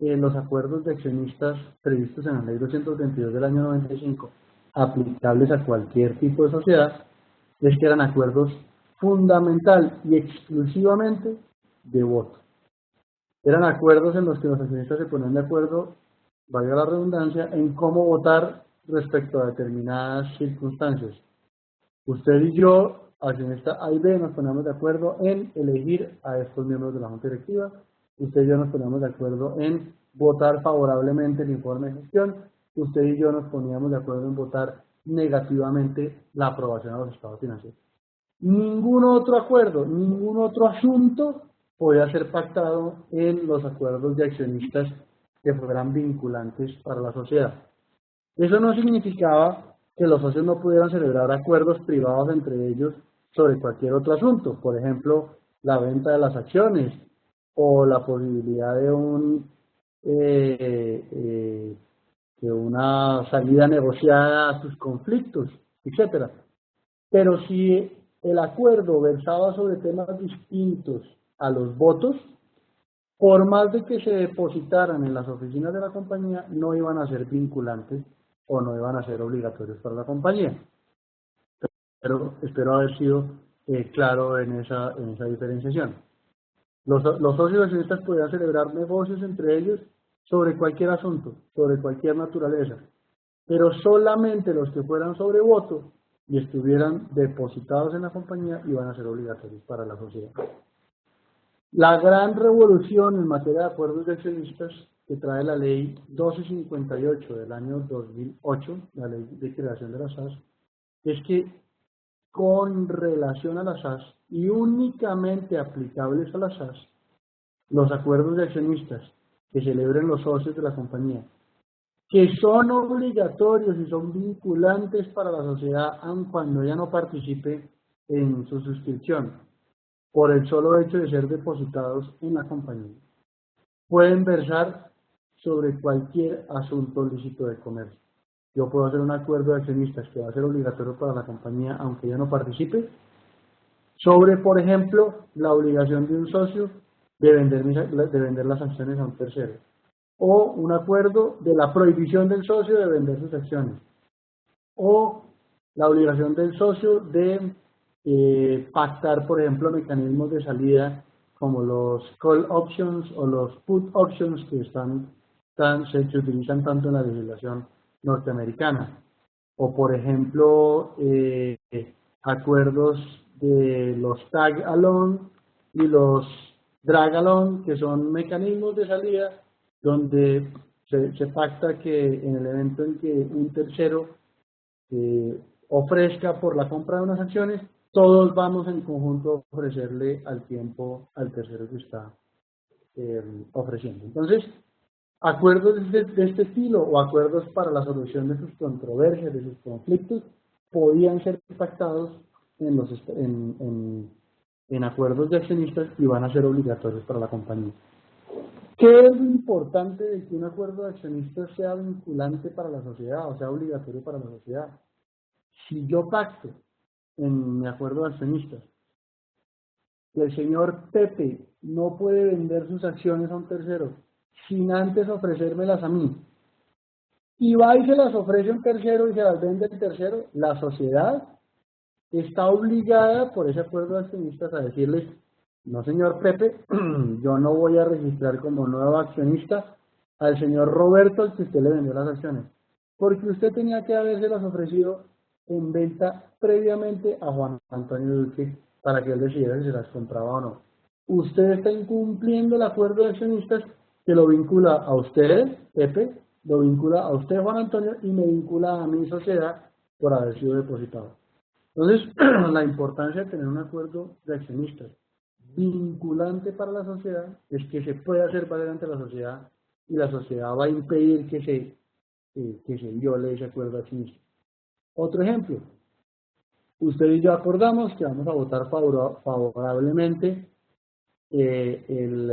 los acuerdos de accionistas previstos en la ley 222 del año 95, aplicables a cualquier tipo de sociedad, es que eran acuerdos fundamental y exclusivamente de voto. Eran acuerdos en los que los accionistas se ponían de acuerdo, valga la redundancia, en cómo votar respecto a determinadas circunstancias. Usted y yo, accionista A y B, nos ponemos de acuerdo en elegir a estos miembros de la Junta Directiva. Usted y yo nos ponemos de acuerdo en votar favorablemente el informe de gestión. Usted y yo nos poníamos de acuerdo en votar negativamente la aprobación a los estados financieros. Ningún otro acuerdo, ningún otro asunto podía ser pactado en los acuerdos de accionistas que fueran vinculantes para la sociedad. Eso no significaba que los socios no pudieran celebrar acuerdos privados entre ellos sobre cualquier otro asunto, por ejemplo, la venta de las acciones o la posibilidad de una salida negociada a sus conflictos, etcétera. Pero si el acuerdo versaba sobre temas distintos a los votos, por más de que se depositaran en las oficinas de la compañía, no iban a ser vinculantes o no iban a ser obligatorios para la compañía. Pero espero haber sido claro en esa diferenciación. Los socios accionistas podían celebrar negocios entre ellos sobre cualquier asunto, sobre cualquier naturaleza, pero solamente los que fueran sobre voto y estuvieran depositados en la compañía iban a ser obligatorios para la sociedad. La gran revolución en materia de acuerdos de accionistas que trae la ley 1258 del año 2008, la ley de creación de las SAS, es que con relación a las SAS y únicamente aplicables a las SAS, los acuerdos de accionistas que celebren los socios de la compañía que son obligatorios y son vinculantes para la sociedad, aun cuando ella no participe en su suscripción, por el solo hecho de ser depositados en la compañía. Pueden versar sobre cualquier asunto lícito de comercio. Yo puedo hacer un acuerdo de accionistas que va a ser obligatorio para la compañía, aunque ella no participe, sobre, por ejemplo, la obligación de un socio de vender las acciones a un tercero, o un acuerdo de la prohibición del socio de vender sus acciones, o la obligación del socio de pactar, por ejemplo, mecanismos de salida como los call options o los put options que se utilizan tanto en la legislación norteamericana, o por ejemplo acuerdos de los tag along y los drag along, que son mecanismos de salida donde se pacta que en el evento en que un tercero ofrezca por la compra de unas acciones, todos vamos en conjunto a ofrecerle al tiempo al tercero que está ofreciendo. Entonces, acuerdos de este estilo o acuerdos para la solución de sus controversias, de sus conflictos, podían ser pactados en acuerdos de accionistas y van a ser obligatorios para la compañía. ¿Qué es lo importante de que un acuerdo de accionistas sea vinculante para la sociedad o sea obligatorio para la sociedad? Si yo pacto en mi acuerdo de accionistas que el señor Pepe no puede vender sus acciones a un tercero sin antes ofrecérmelas a mí, y va y se las ofrece a un tercero y se las vende el tercero, la sociedad está obligada por ese acuerdo de accionistas a decirles: no, señor Pepe, yo no voy a registrar como nuevo accionista al señor Roberto al que usted le vendió las acciones, porque usted tenía que habérselas ofrecido en venta previamente a Juan Antonio Duque para que él decidiera si se las compraba o no. Usted está incumpliendo el acuerdo de accionistas que lo vincula a usted, Pepe, lo vincula a usted, Juan Antonio, y me vincula a mi sociedad por haber sido depositado. Entonces, la importancia de tener un acuerdo de accionistas vinculante para la sociedad es que se puede hacer valer ante la sociedad y la sociedad va a impedir que se viole ese acuerdo de accionistas. Otro ejemplo, usted y yo acordamos que vamos a votar favorablemente el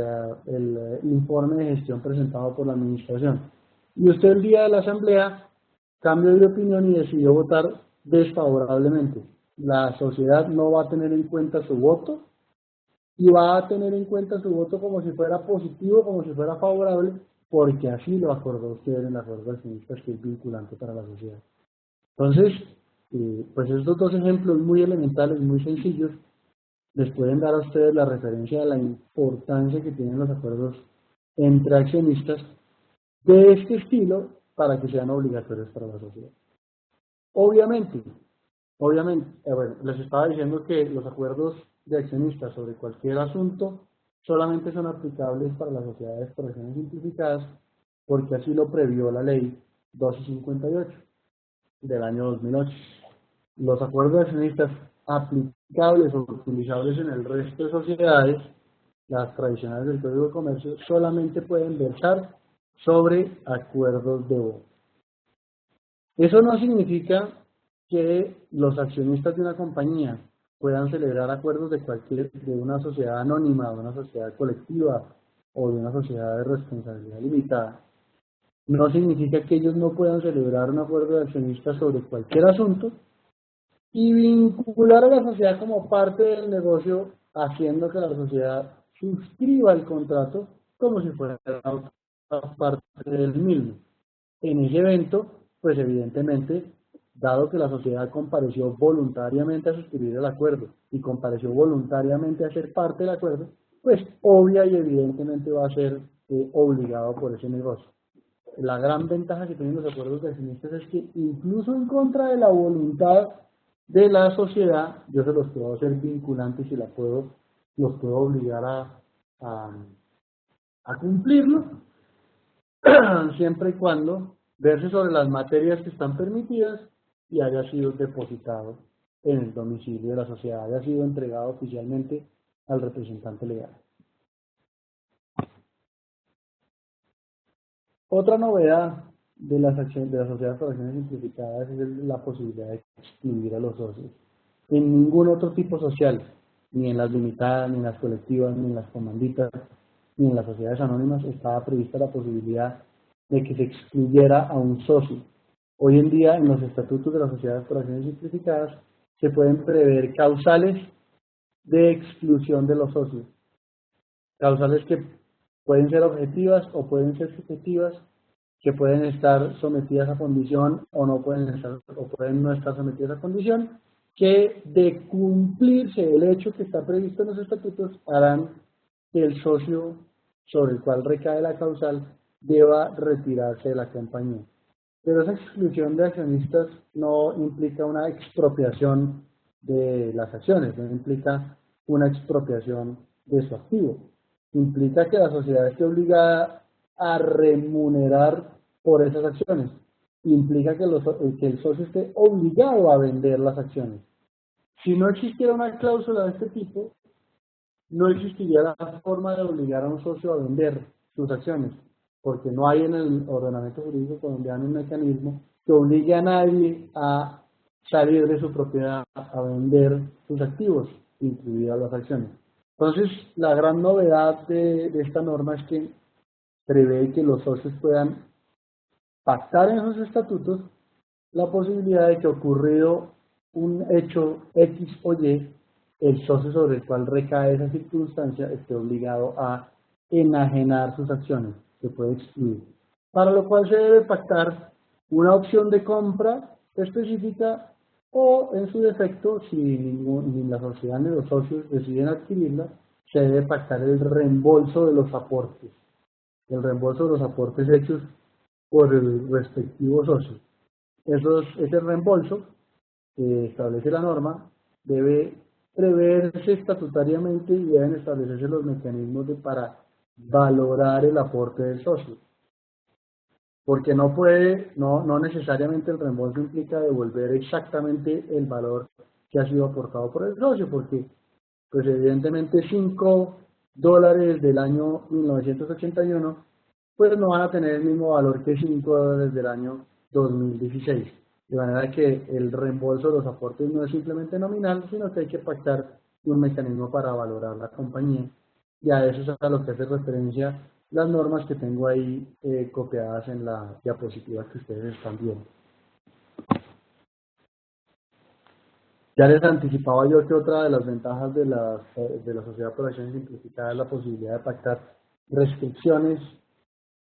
informe de gestión presentado por la administración. Y usted el día de la asamblea cambió de opinión y decidió votar desfavorablemente. La sociedad no va a tener en cuenta su voto y va a tener en cuenta su voto como si fuera positivo, como si fuera favorable, porque así lo acordó usted en el acuerdo de accionistas, que es vinculante para la sociedad. Entonces, pues estos dos ejemplos muy elementales, muy sencillos, les pueden dar a ustedes la referencia de la importancia que tienen los acuerdos entre accionistas de este estilo para que sean obligatorios para la sociedad. Obviamente, bueno, les estaba diciendo que los acuerdos de accionistas sobre cualquier asunto solamente son aplicables para las sociedades por acciones simplificadas, porque así lo previó la ley 1258 del año 2008. Los acuerdos de accionistas aplicables o utilizables en el resto de sociedades, las tradicionales del Código de Comercio, solamente pueden versar sobre acuerdos de voto. Eso no significa que los accionistas de una compañía puedan celebrar acuerdos de una sociedad anónima, de una sociedad colectiva o de una sociedad de responsabilidad limitada. No significa que ellos no puedan celebrar un acuerdo de accionistas sobre cualquier asunto y vincular a la sociedad como parte del negocio, haciendo que la sociedad suscriba el contrato como si fuera parte del mismo. En ese evento, pues evidentemente, dado que la sociedad compareció voluntariamente a suscribir el acuerdo y compareció voluntariamente a ser parte del acuerdo, pues obvia y evidentemente va a ser obligado por ese negocio. La gran ventaja que tienen los acuerdos de accionistas es que incluso en contra de la voluntad de la sociedad, yo se los puedo hacer vinculantes y los puedo obligar a cumplirlo, siempre y cuando verse sobre las materias que están permitidas y haya sido depositado en el domicilio de la sociedad, haya sido entregado oficialmente al representante legal. Otra novedad de las acciones de las sociedades por acciones simplificadas es la posibilidad de excluir a los socios. En ningún otro tipo social, ni en las limitadas, ni en las colectivas, ni en las comanditas, ni en las sociedades anónimas, estaba prevista la posibilidad de que se excluyera a un socio. Hoy en día, en los estatutos de las sociedades por acciones simplificadas, se pueden prever causales de exclusión de los socios. Causales que pueden ser objetivas o pueden ser subjetivas, que pueden estar sometidas a condición o no pueden estar, o pueden no estar sometidas a condición, que de cumplirse el hecho que está previsto en los estatutos harán que el socio sobre el cual recae la causal deba retirarse de la compañía. Pero esa exclusión de accionistas no implica una expropiación de las acciones, no implica una expropiación de su activo. Implica que la sociedad esté obligada a remunerar por esas acciones. Implica que el socio esté obligado a vender las acciones. Si no existiera una cláusula de este tipo, no existiría la forma de obligar a un socio a vender sus acciones, porque no hay en el ordenamiento jurídico colombiano un mecanismo que obligue a nadie a salir de su propiedad a vender sus activos, incluidas las acciones. Entonces, la gran novedad de esta norma es que prevé que los socios puedan pactar en sus estatutos la posibilidad de que, ocurrido un hecho X o Y, el socio sobre el cual recae esa circunstancia esté obligado a enajenar sus acciones, se puede excluir. Para lo cual se debe pactar una opción de compra específica o, en su defecto, si ni la sociedad ni los socios deciden adquirirla, se debe pactar el reembolso de los aportes. El reembolso de los aportes hechos por el respectivo socio. Ese reembolso que establece la norma debe preverse estatutariamente y deben establecerse los mecanismos para valorar el aporte del socio. Porque no necesariamente el reembolso implica devolver exactamente el valor que ha sido aportado por el socio, porque pues evidentemente $5 del año 1981 pues no van a tener el mismo valor que $5 del año 2016. De manera que el reembolso de los aportes no es simplemente nominal, sino que hay que pactar un mecanismo para valorar la compañía. Y a eso es a lo que hace referencia las normas que tengo ahí copiadas en la diapositiva que ustedes están viendo. Ya les anticipaba yo que otra de las ventajas de la sociedad por acciones simplificada es la posibilidad de pactar restricciones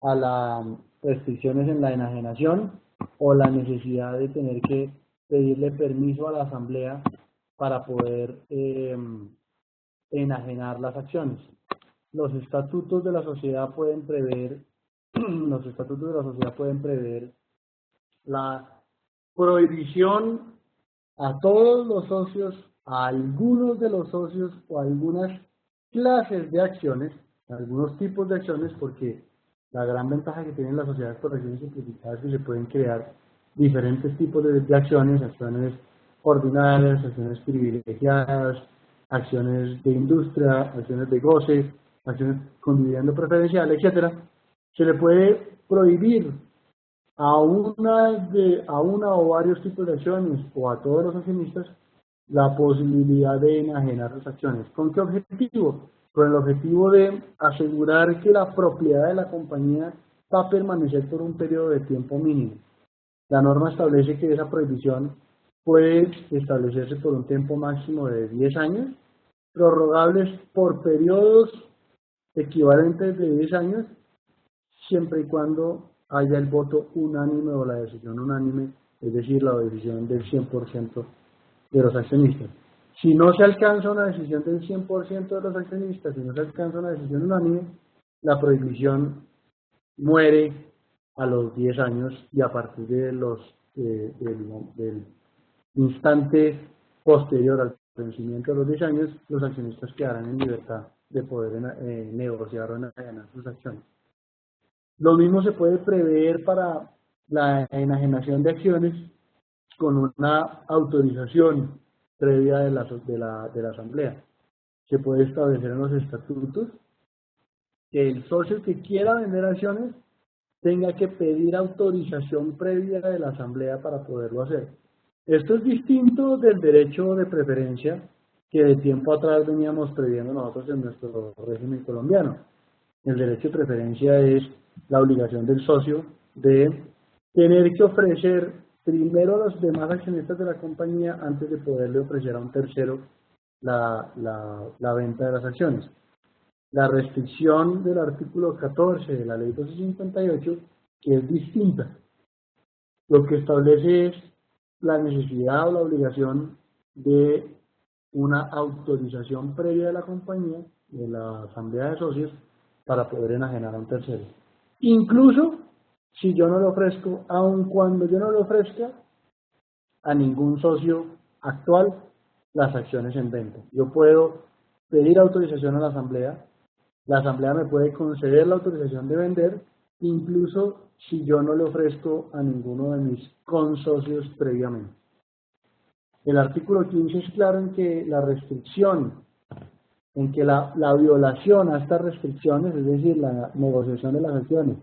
en la enajenación o la necesidad de tener que pedirle permiso a la asamblea para poder enajenar las acciones. Los estatutos de la sociedad pueden prever la prohibición a todos los socios, a algunos de los socios o a algunas clases de acciones, algunos tipos de acciones, porque la gran ventaja que tienen las sociedades por acciones simplificadas es que se pueden crear diferentes tipos de acciones, acciones ordinarias, acciones privilegiadas, acciones de industria, acciones de goce, acciones con dividendo preferencial, etcétera. Se le puede prohibir a una o varios tipos de acciones o a todos los accionistas la posibilidad de enajenar sus acciones. ¿Con qué objetivo? Con el objetivo de asegurar que la propiedad de la compañía va a permanecer por un periodo de tiempo mínimo. La norma establece que esa prohibición puede establecerse por un tiempo máximo de 10 años, prorrogables por periodos equivalentes de 10 años, siempre y cuando haya el voto unánime o la decisión unánime, es decir, la decisión del 100% de los accionistas. Si no se alcanza una decisión del 100% de los accionistas, si no se alcanza una decisión unánime, la prohibición muere a los 10 años y a partir de del instante posterior al vencimiento de los 10 años, los accionistas quedarán en libertad de poder negociar o enajenar sus acciones. Lo mismo se puede prever para la enajenación de acciones con una autorización previa de la asamblea. Se puede establecer en los estatutos que el socio que quiera vender acciones tenga que pedir autorización previa de la asamblea para poderlo hacer. Esto es distinto del derecho de preferencia que de tiempo atrás veníamos previendo nosotros en nuestro régimen colombiano. El derecho de preferencia es la obligación del socio de tener que ofrecer primero a los demás accionistas de la compañía antes de poderle ofrecer a un tercero la venta de las acciones. La restricción del artículo 14 de la ley 1258, que es distinta, lo que establece es la necesidad o la obligación de una autorización previa de la compañía, de la asamblea de socios, para poder enajenar a un tercero. Incluso si yo no le ofrezco, aun cuando yo no le ofrezca a ningún socio actual las acciones en venta. Yo puedo pedir autorización a la asamblea me puede conceder la autorización de vender, incluso si yo no le ofrezco a ninguno de mis consocios previamente. El artículo 15 es claro en que la restricción, en que la violación a estas restricciones, es decir, la negociación de las acciones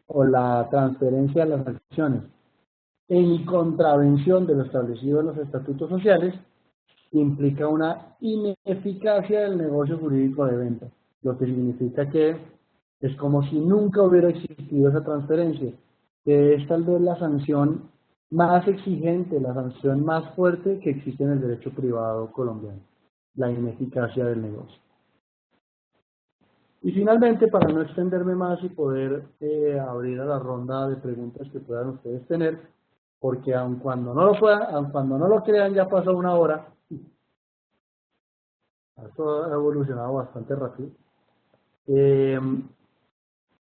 o la transferencia de las acciones, en contravención de lo establecido en los estatutos sociales, implica una ineficacia del negocio jurídico de venta, lo que significa que es como si nunca hubiera existido esa transferencia, que es tal vez la sanción más exigente, la sanción más fuerte que existe en el derecho privado colombiano, la ineficacia del negocio. Y finalmente, para no extenderme más y poder abrir a la ronda de preguntas que puedan ustedes tener, porque aun cuando no lo crean, ya pasó una hora. Esto ha evolucionado bastante rápido.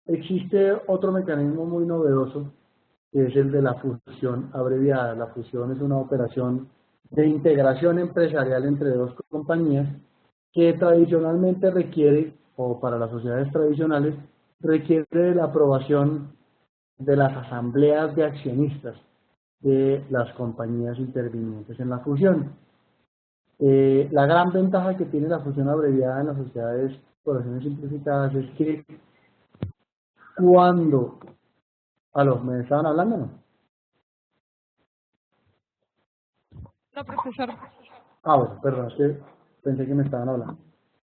Existe otro mecanismo muy novedoso, que es el de la fusión abreviada. La fusión es una operación de integración empresarial entre dos compañías que tradicionalmente requiere, o para las sociedades tradicionales, requiere de la aprobación de las asambleas de accionistas de las compañías intervinientes en la fusión. La gran ventaja que tiene la fusión abreviada en las sociedades por acciones simplificadas es que cuando... ¿Me estaban hablando o no? No, profesor. Bueno, perdón, es que pensé que me estaban hablando.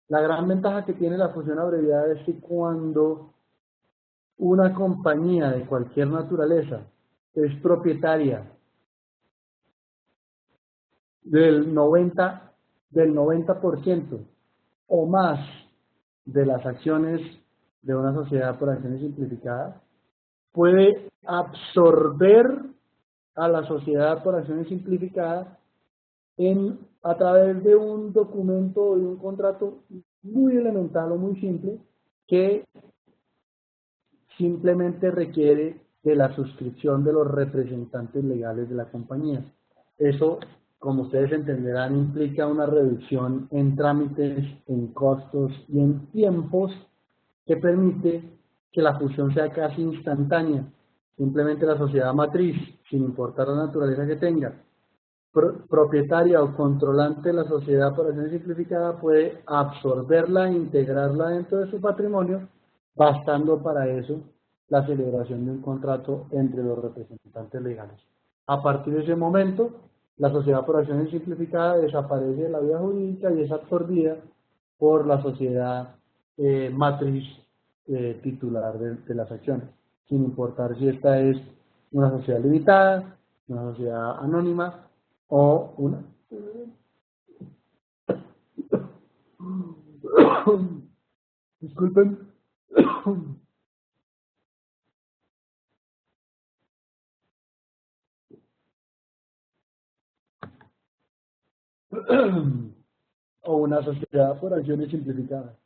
La gran ventaja que tiene la fusión abreviada es que cuando una compañía de cualquier naturaleza es propietaria del 90% o más de las acciones de una sociedad por acciones simplificadas, puede absorber a la sociedad por acciones simplificadas a través de un documento o de un contrato muy elemental o muy simple que simplemente requiere de la suscripción de los representantes legales de la compañía. Eso, como ustedes entenderán, implica una reducción en trámites, en costos y en tiempos que permite que la fusión sea casi instantánea. Simplemente la sociedad matriz, sin importar la naturaleza que tenga, propietaria o controlante de la sociedad por acción simplificada, puede absorberla e integrarla dentro de su patrimonio, bastando para eso la celebración de un contrato entre los representantes legales. A partir de ese momento, la sociedad por acción simplificada desaparece de la vida jurídica y es absorbida por la sociedad matriz titular de las acciones, sin importar si esta es una sociedad limitada, una sociedad anónima o una... Disculpen. O una sociedad por acciones simplificadas.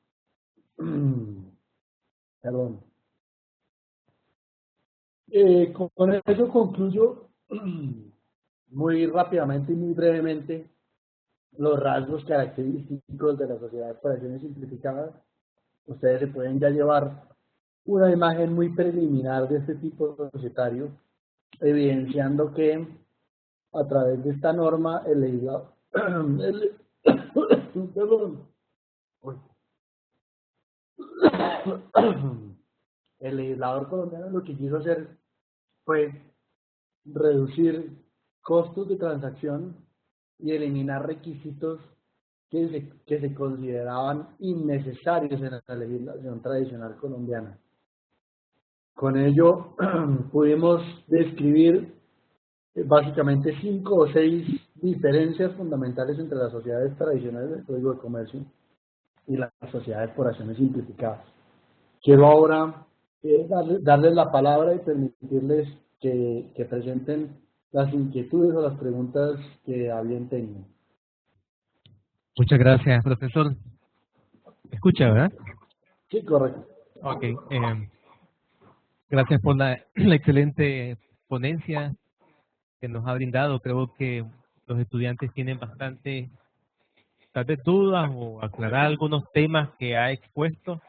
Perdón. Con eso concluyo muy rápidamente y muy brevemente los rasgos característicos de las sociedades por acciones simplificadas. Ustedes se pueden ya llevar una imagen muy preliminar de este tipo societario, evidenciando que a través de esta norma el legislador El legislador colombiano lo que quiso hacer fue reducir costos de transacción y eliminar requisitos que se consideraban innecesarios en la legislación tradicional colombiana. Con ello pudimos describir básicamente 5 o 6 diferencias fundamentales entre las sociedades tradicionales del Código de Comercio y las sociedades por acciones simplificadas. Quiero ahora darles la palabra y permitirles que presenten las inquietudes o las preguntas que habían tenido. Muchas gracias, profesor. ¿Escucha, verdad? Sí, correcto. Ok. Gracias por la excelente ponencia que nos ha brindado. Creo que los estudiantes tienen bastante, tal vez, dudas o aclarar algunos temas que ha expuesto.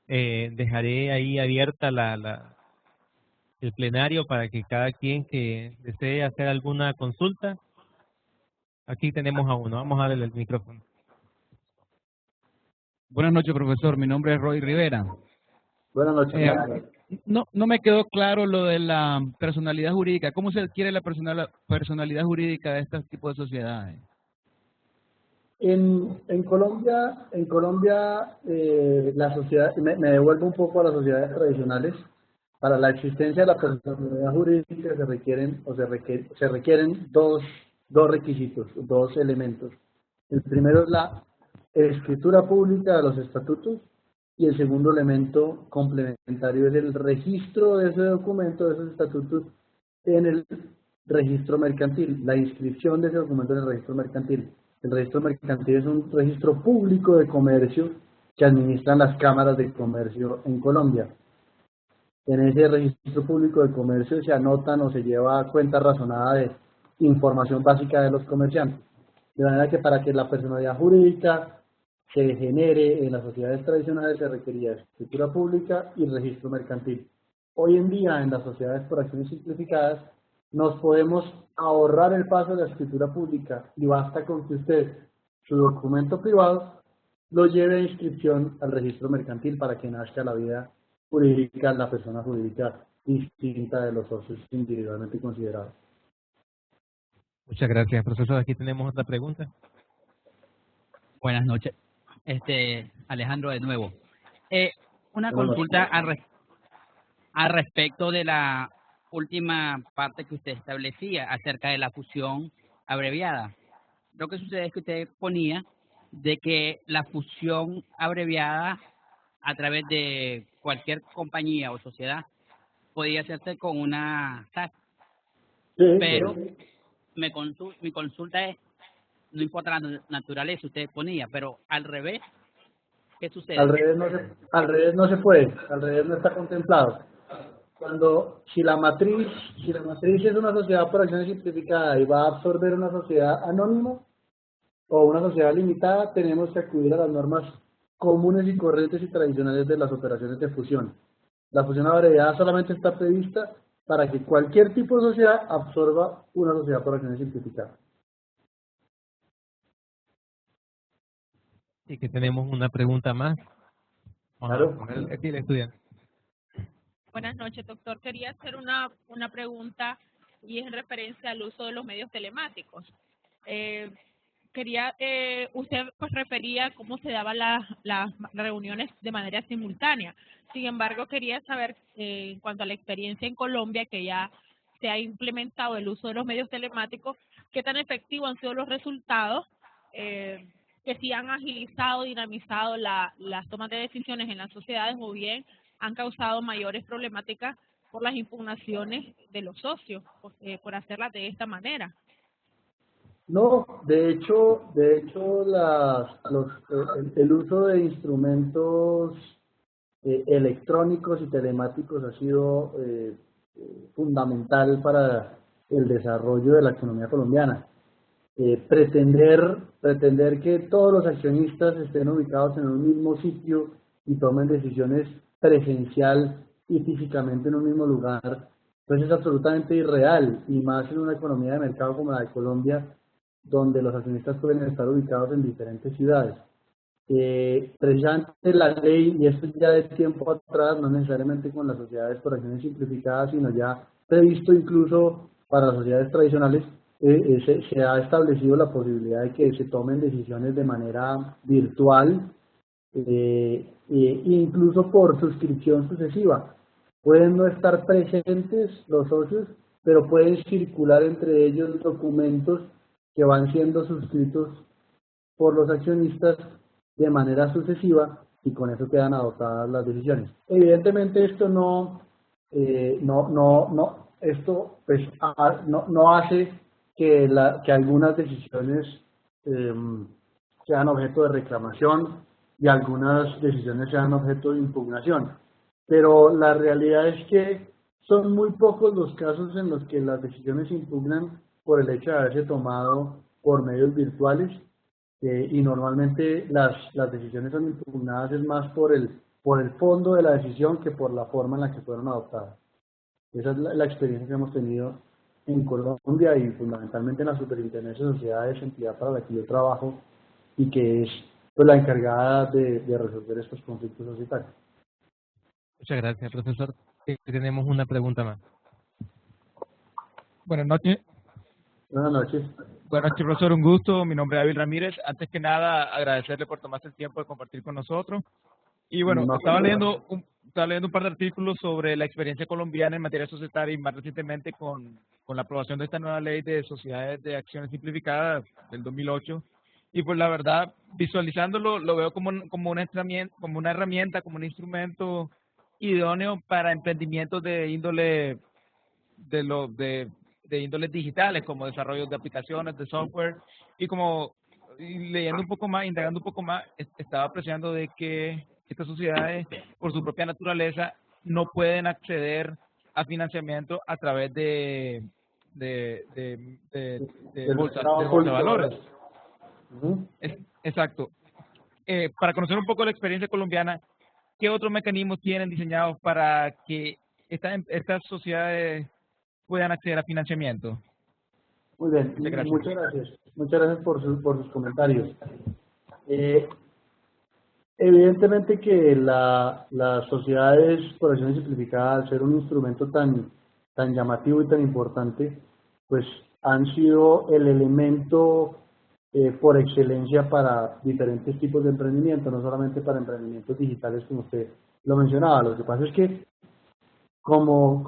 Dejaré ahí abierta el plenario para que cada quien que desee hacer alguna consulta. Aquí tenemos a uno. Vamos a darle el micrófono. Buenas noches, profesor. Mi nombre es Roy Rivera. Buenas noches. No me quedó claro lo de la personalidad jurídica. ¿Cómo se adquiere la personalidad jurídica de este tipo de sociedades? En Colombia, la sociedad, me devuelvo un poco a las sociedades tradicionales. Para la existencia de la personalidad jurídica se requieren dos requisitos, dos elementos. El primero es la escritura pública de los estatutos y el segundo elemento complementario es el registro de ese documento, de esos estatutos, en el registro mercantil, la inscripción de ese documento en el registro mercantil. El registro mercantil es un registro público de comercio que administran las cámaras de comercio en Colombia. En ese registro público de comercio se anotan o se lleva cuenta razonada de información básica de los comerciantes. De manera que para que la personalidad jurídica se genere en las sociedades tradicionales se requería escritura pública y registro mercantil. Hoy en día, en las sociedades por acciones simplificadas, nos podemos ahorrar el paso de la escritura pública y basta con que usted, su documento privado, lo lleve a inscripción al registro mercantil para que nazca la vida jurídica, la persona jurídica distinta de los socios individualmente considerados. Muchas gracias, profesor. Aquí tenemos otra pregunta. Buenas noches. Alejandro de nuevo. Una consulta al respecto de la última parte que usted establecía acerca de la fusión abreviada. Lo que sucede es que usted ponía de que la fusión abreviada a través de cualquier compañía o sociedad podía hacerse con una SAS. Sí, Pero mi consulta es, no importa la naturaleza, usted ponía, pero al revés, ¿qué sucede? al revés no se puede, al revés no está contemplado. Si la matriz es una sociedad por acciones simplificada y va a absorber una sociedad anónima o una sociedad limitada, tenemos que acudir a las normas comunes y corrientes y tradicionales de las operaciones de fusión. La fusión abreviada solamente está prevista para que cualquier tipo de sociedad absorba una sociedad por acciones simplificadas. Sí, que tenemos una pregunta más. Claro. Aquí el estudiante. Buenas noches, doctor. Quería hacer una pregunta y es en referencia al uso de los medios telemáticos. Usted pues refería cómo se daban las reuniones de manera simultánea. Sin embargo, quería saber en cuanto a la experiencia en Colombia, que ya se ha implementado el uso de los medios telemáticos, qué tan efectivos han sido los resultados, que si han agilizado, dinamizado las tomas de decisiones en las sociedades o bien han causado mayores problemáticas por las impugnaciones de los socios, por hacerlas de esta manera. No, de hecho el uso de instrumentos electrónicos y telemáticos ha sido fundamental para el desarrollo de la economía colombiana. Pretender que todos los accionistas estén ubicados en un mismo sitio y tomen decisiones presencial y físicamente en un mismo lugar, pues es absolutamente irreal, y más en una economía de mercado como la de Colombia, donde los accionistas pueden estar ubicados en diferentes ciudades. Precisamente la ley, y esto ya de tiempo atrás, no necesariamente con las sociedades por acciones simplificadas, sino ya previsto incluso para las sociedades tradicionales, se ha establecido la posibilidad de que se tomen decisiones de manera virtual, incluso por suscripción sucesiva. Pueden no estar presentes los socios, pero pueden circular entre ellos documentos que van siendo suscritos por los accionistas de manera sucesiva y con eso quedan adoptadas las decisiones. Evidentemente esto esto pues no hace que algunas decisiones sean objeto de reclamación y algunas decisiones sean objeto de impugnación. Pero la realidad es que son muy pocos los casos en los que las decisiones se impugnan por el hecho de haberse tomado por medios virtuales, y normalmente las decisiones son impugnadas es más por el fondo de la decisión que por la forma en la que fueron adoptadas. Esa es la experiencia que hemos tenido en Colombia y fundamentalmente en la Superintendencia de Sociedades, entidad para la que yo trabajo y que es pues, la encargada de resolver estos conflictos societarios. Muchas gracias, profesor. Tenemos una pregunta más. Buenas noches. Buenas noches. Buenas noches, profesor. Un gusto. Mi nombre es David Ramírez. Antes que nada, agradecerle por tomarse el tiempo de compartir con nosotros. Y bueno, estaba leyendo un par de artículos sobre la experiencia colombiana en materia societaria y más recientemente con la aprobación de esta nueva ley de sociedades de acciones simplificadas del 2008. Y pues la verdad, visualizándolo, lo veo como una herramienta, como un instrumento idóneo para emprendimientos de índole de índoles digitales, como desarrollos de aplicaciones, de software, y leyendo un poco más, indagando un poco más, estaba apreciando de que estas sociedades, por su propia naturaleza, no pueden acceder a financiamiento a través de bolsa de valores. Exacto. Para conocer un poco la experiencia colombiana, ¿qué otros mecanismos tienen diseñados para que estas sociedades puedan acceder a financiamiento? Muy bien, muchas gracias. Muchas gracias por sus comentarios. Evidentemente que las sociedades por acciones simplificadas, al ser un instrumento tan llamativo y tan importante, pues han sido el elemento por excelencia para diferentes tipos de emprendimiento, no solamente para emprendimientos digitales como usted lo mencionaba. Lo que pasa es que como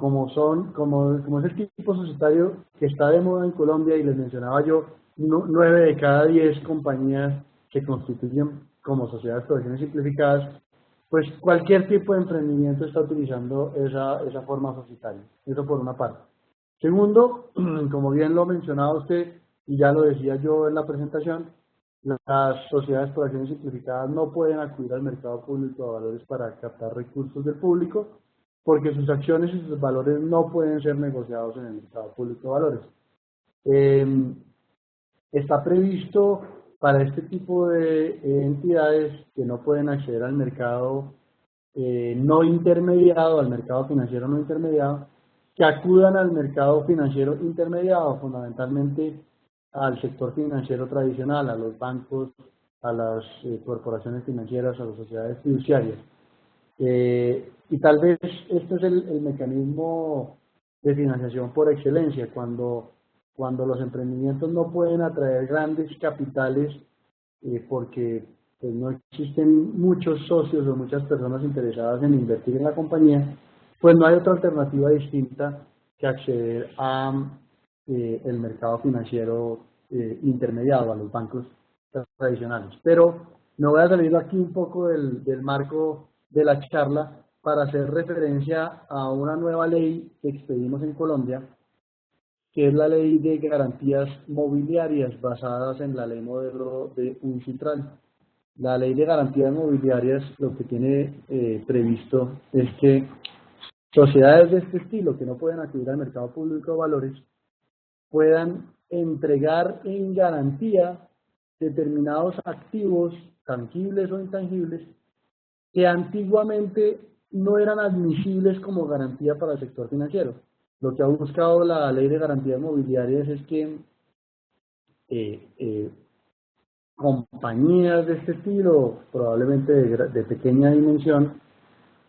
es el tipo societario que está de moda en Colombia, y les mencionaba yo, 9 de cada 10 compañías se constituyen como sociedades por acciones simplificadas, pues cualquier tipo de emprendimiento está utilizando esa forma societaria. Eso por una parte. Segundo, como bien lo mencionaba usted, y ya lo decía yo en la presentación, las sociedades por acciones simplificadas no pueden acudir al mercado público de valores para captar recursos del público, porque sus acciones y sus valores no pueden ser negociados en el mercado público de valores. Está previsto para este tipo de entidades que no pueden acceder al mercado no intermediado, al mercado financiero no intermediado, que acudan al mercado financiero intermediado, fundamentalmente al sector financiero tradicional, a los bancos, a las corporaciones financieras, a las sociedades fiduciarias. Y tal vez este es el mecanismo de financiación por excelencia, cuando los emprendimientos no pueden atraer grandes capitales porque pues, no existen muchos socios o muchas personas interesadas en invertir en la compañía, pues no hay otra alternativa distinta que acceder a el mercado financiero intermediado, a los bancos tradicionales. Pero me voy a salir aquí un poco del marco de la charla para hacer referencia a una nueva ley que expedimos en Colombia, que es la Ley de Garantías Mobiliarias, basadas en la ley modelo de UNCITRAL. La Ley de Garantías Mobiliarias lo que tiene previsto es que sociedades de este estilo, que no pueden acudir al mercado público de valores, puedan entregar en garantía determinados activos, tangibles o intangibles, que antiguamente no eran admisibles como garantía para el sector financiero. Lo que ha buscado la Ley de Garantías Mobiliarias es que compañías de este estilo, probablemente de pequeña dimensión,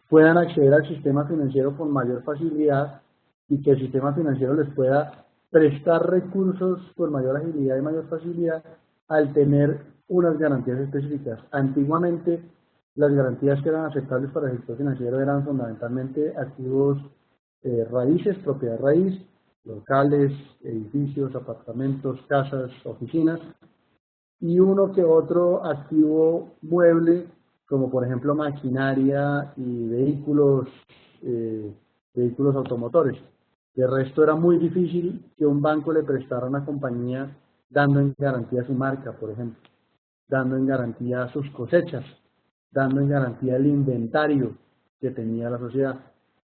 puedan acceder al sistema financiero con mayor facilidad y que el sistema financiero les pueda prestar recursos con mayor agilidad y mayor facilidad al tener unas garantías específicas. Antiguamente, las garantías que eran aceptables para el sector financiero eran fundamentalmente activos raíces, propiedad raíz, locales, edificios, apartamentos, casas, oficinas, y uno que otro activo mueble, como por ejemplo maquinaria y vehículos automotores. De resto era muy difícil que un banco le prestara a una compañía dando en garantía su marca, por ejemplo, dando en garantía sus cosechas, dando en garantía el inventario que tenía la sociedad.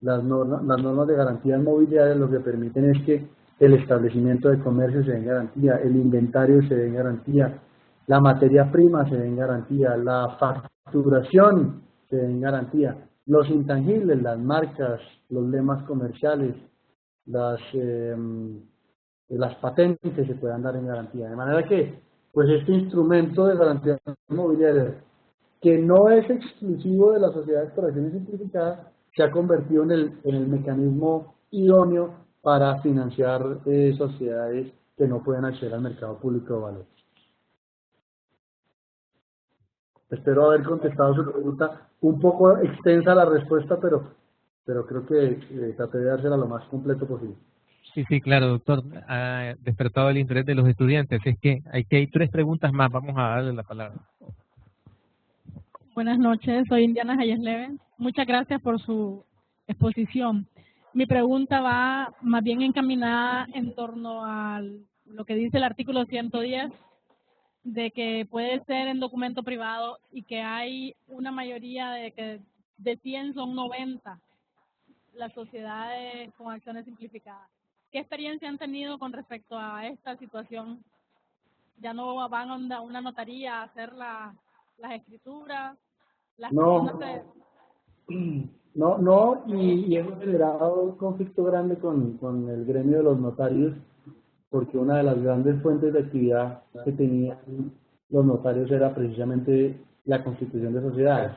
Las normas de garantía mobiliaria lo que permiten es que el establecimiento de comercio se dé en garantía, el inventario se dé en garantía, la materia prima se dé en garantía, la facturación se dé en garantía, los intangibles, las marcas, los lemas comerciales, las patentes se puedan dar en garantía. De manera que, pues este instrumento de garantía mobiliaria, que no es exclusivo de las sociedades por acciones simplificadas, se ha convertido en el mecanismo idóneo para financiar sociedades que no pueden acceder al mercado público de valores. Espero haber contestado su pregunta. Un poco extensa la respuesta, pero creo que traté de dársela lo más completo posible. Sí, claro, doctor. Ha despertado el interés de los estudiantes. Es que hay 3 preguntas más. Vamos a darle la palabra. Buenas noches, soy Indiana Hayes-Leven. Muchas gracias por su exposición. Mi pregunta va más bien encaminada en torno a lo que dice el artículo 110, de que puede ser en documento privado y que hay una mayoría de que de 100 son 90 las sociedades con acciones simplificadas. ¿Qué experiencia han tenido con respecto a esta situación? ¿Ya no van a una notaría a hacer las escrituras? No, y hemos generado un conflicto grande con el gremio de los notarios, porque una de las grandes fuentes de actividad que tenían los notarios era precisamente la constitución de sociedades.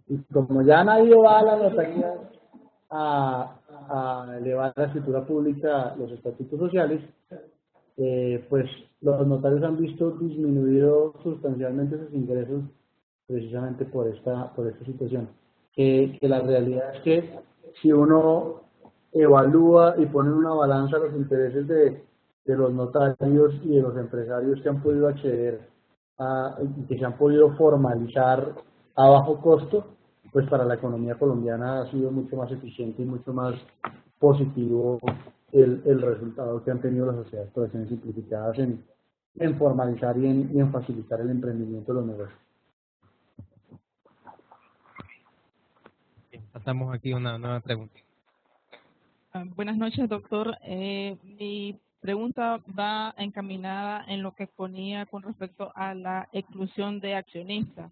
Y como ya nadie va a la notaría a elevar a la escritura pública los estatutos sociales, pues los notarios han visto disminuido sustancialmente sus ingresos precisamente por esta situación. Que la realidad es que si uno evalúa y pone en una balanza los intereses de los notarios y de los empresarios que han podido acceder y que se han podido formalizar a bajo costo, pues para la economía colombiana ha sido mucho más eficiente y mucho más positivo el resultado que han tenido las sociedades por acciones simplificadas en formalizar y en facilitar el emprendimiento de los negocios. Bien, pasamos aquí a una nueva pregunta. Buenas noches, doctor. Mi pregunta va encaminada en lo que exponía con respecto a la exclusión de accionistas.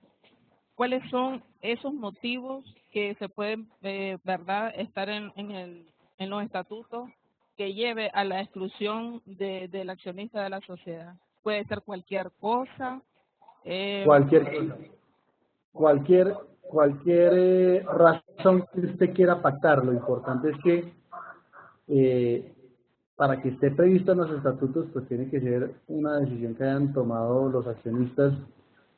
¿Cuáles son esos motivos que se pueden, verdad, estar en los estatutos que lleve a la exclusión del accionista de la sociedad? Puede ser cualquier cosa. Cualquier razón que usted quiera pactar. Lo importante es que para que esté previsto en los estatutos, pues tiene que ser una decisión que hayan tomado los accionistas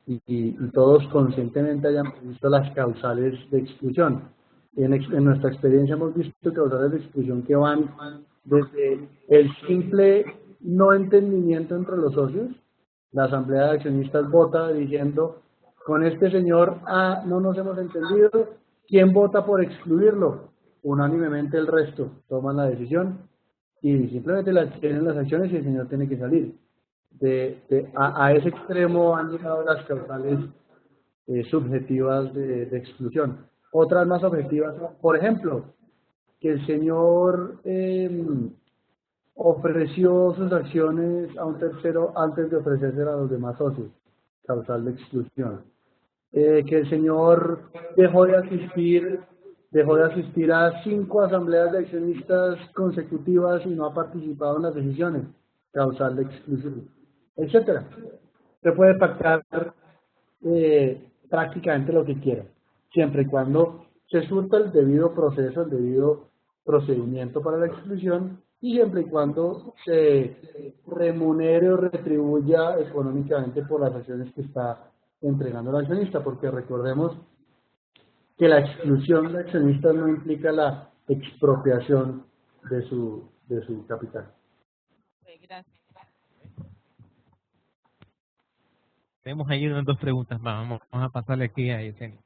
y todos conscientemente hayan previsto las causales de exclusión. En nuestra experiencia hemos visto causales de exclusión que van desde el simple no entendimiento entre los socios. La asamblea de accionistas vota diciendo: con este señor no nos hemos entendido, ¿quién vota por excluirlo? Unánimemente el resto toman la decisión y simplemente le adquieren las acciones y el señor tiene que salir. A ese extremo han llegado las causales subjetivas de exclusión. Otras más objetivas, por ejemplo, que el señor ofreció sus acciones a un tercero antes de ofrecérselas a los demás socios, causal de exclusión. Que el señor dejó de asistir a 5 asambleas de accionistas consecutivas y no ha participado en las decisiones, causal de exclusión, etcétera. Usted puede pactar prácticamente lo que quiera, siempre y cuando se surta el debido proceso, el debido procedimiento para la exclusión, y siempre y cuando se remunere o retribuya económicamente por las acciones que está entregando el accionista, porque recordemos que la exclusión de accionistas no implica la expropiación de su capital. Gracias. Tenemos ahí unas 2 preguntas más. Vamos a pasarle aquí a Yesenia.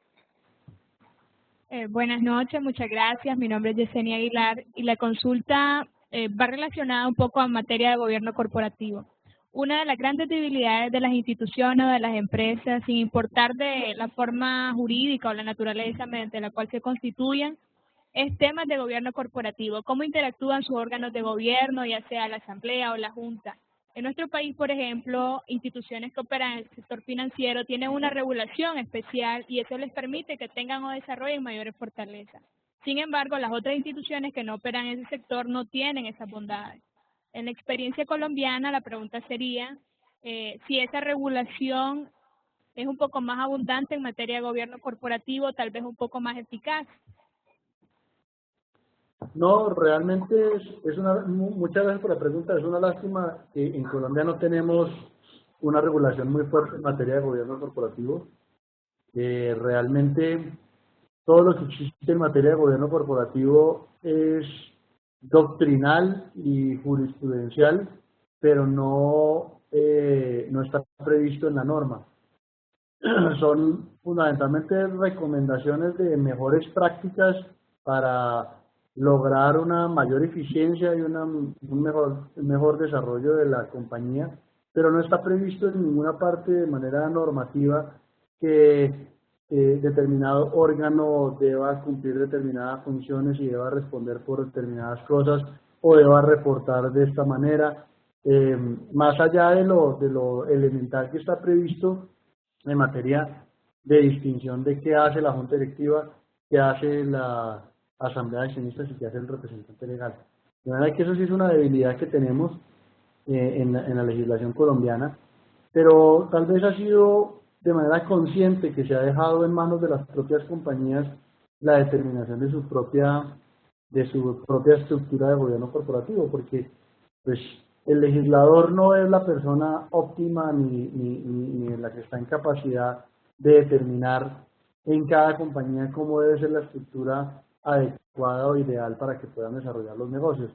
Buenas noches, muchas gracias. Mi nombre es Yesenia Aguilar y la consulta va relacionada un poco a materia de gobierno corporativo. Una de las grandes debilidades de las instituciones o de las empresas, sin importar de la forma jurídica o la naturaleza mediante la cual se constituyen, es temas de gobierno corporativo. ¿Cómo interactúan sus órganos de gobierno, ya sea la asamblea o la junta? En nuestro país, por ejemplo, instituciones que operan en el sector financiero tienen una regulación especial y eso les permite que tengan o desarrollen mayores fortalezas. Sin embargo, las otras instituciones que no operan en ese sector no tienen esas bondades. En la experiencia colombiana, la pregunta sería si esa regulación es un poco más abundante en materia de gobierno corporativo, tal vez un poco más eficaz. No, realmente muchas gracias por la pregunta. Es una lástima que en Colombia no tenemos una regulación muy fuerte en materia de gobierno corporativo. Realmente todo lo que existe en materia de gobierno corporativo es doctrinal y jurisprudencial, pero no está previsto en la norma. Son fundamentalmente recomendaciones de mejores prácticas para lograr una mayor eficiencia y un mejor desarrollo de la compañía, pero no está previsto en ninguna parte de manera normativa que determinado órgano deba cumplir determinadas funciones y deba responder por determinadas cosas o deba reportar de esta manera. Más allá de lo elemental que está previsto en materia de distinción de qué hace la Junta Directiva, qué hace la Asamblea de Accionistas y qué hace el representante legal. De manera que eso sí es una debilidad que tenemos en la legislación colombiana, pero tal vez ha sido de manera consciente que se ha dejado en manos de las propias compañías la determinación de su propia estructura de gobierno corporativo, porque pues el legislador no es la persona óptima ni la que está en capacidad de determinar en cada compañía cómo debe ser la estructura adecuada o ideal para que puedan desarrollar los negocios.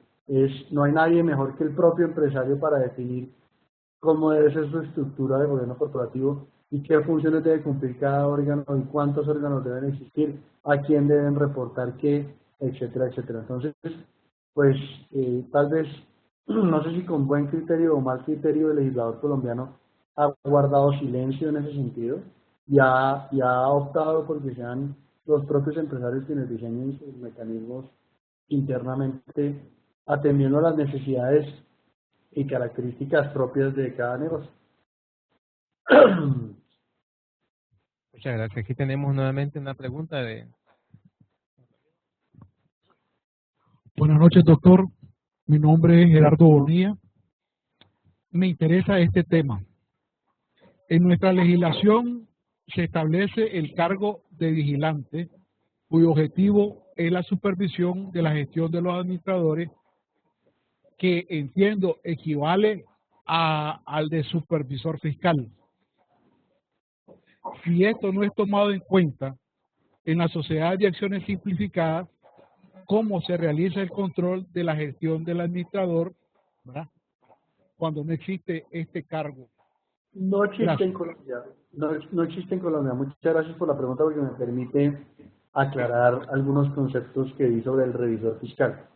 No hay nadie mejor que el propio empresario para definir cómo debe ser su estructura de gobierno corporativo y qué funciones debe cumplir cada órgano y cuántos órganos deben existir, a quién deben reportar qué, etcétera, etcétera. Entonces, pues tal vez, no sé si con buen criterio o mal criterio el legislador colombiano ha guardado silencio en ese sentido y ha optado porque sean los propios empresarios quienes diseñen sus mecanismos internamente atendiendo a las necesidades y características propias de cada negocio. Muchas gracias. Aquí tenemos nuevamente una pregunta de... Buenas noches, doctor. Mi nombre es Gerardo Bonilla. Me interesa este tema. En nuestra legislación se establece el cargo de vigilante, cuyo objetivo es la supervisión de la gestión de los administradores, que entiendo equivale al de supervisor fiscal. Si esto no es tomado en cuenta en la sociedad de acciones simplificadas, ¿cómo se realiza el control de la gestión del administrador, ¿verdad?, cuando no existe este cargo? No existe en Colombia. No existe en Colombia. Muchas gracias por la pregunta porque me permite aclarar algunos conceptos que di sobre el revisor fiscal.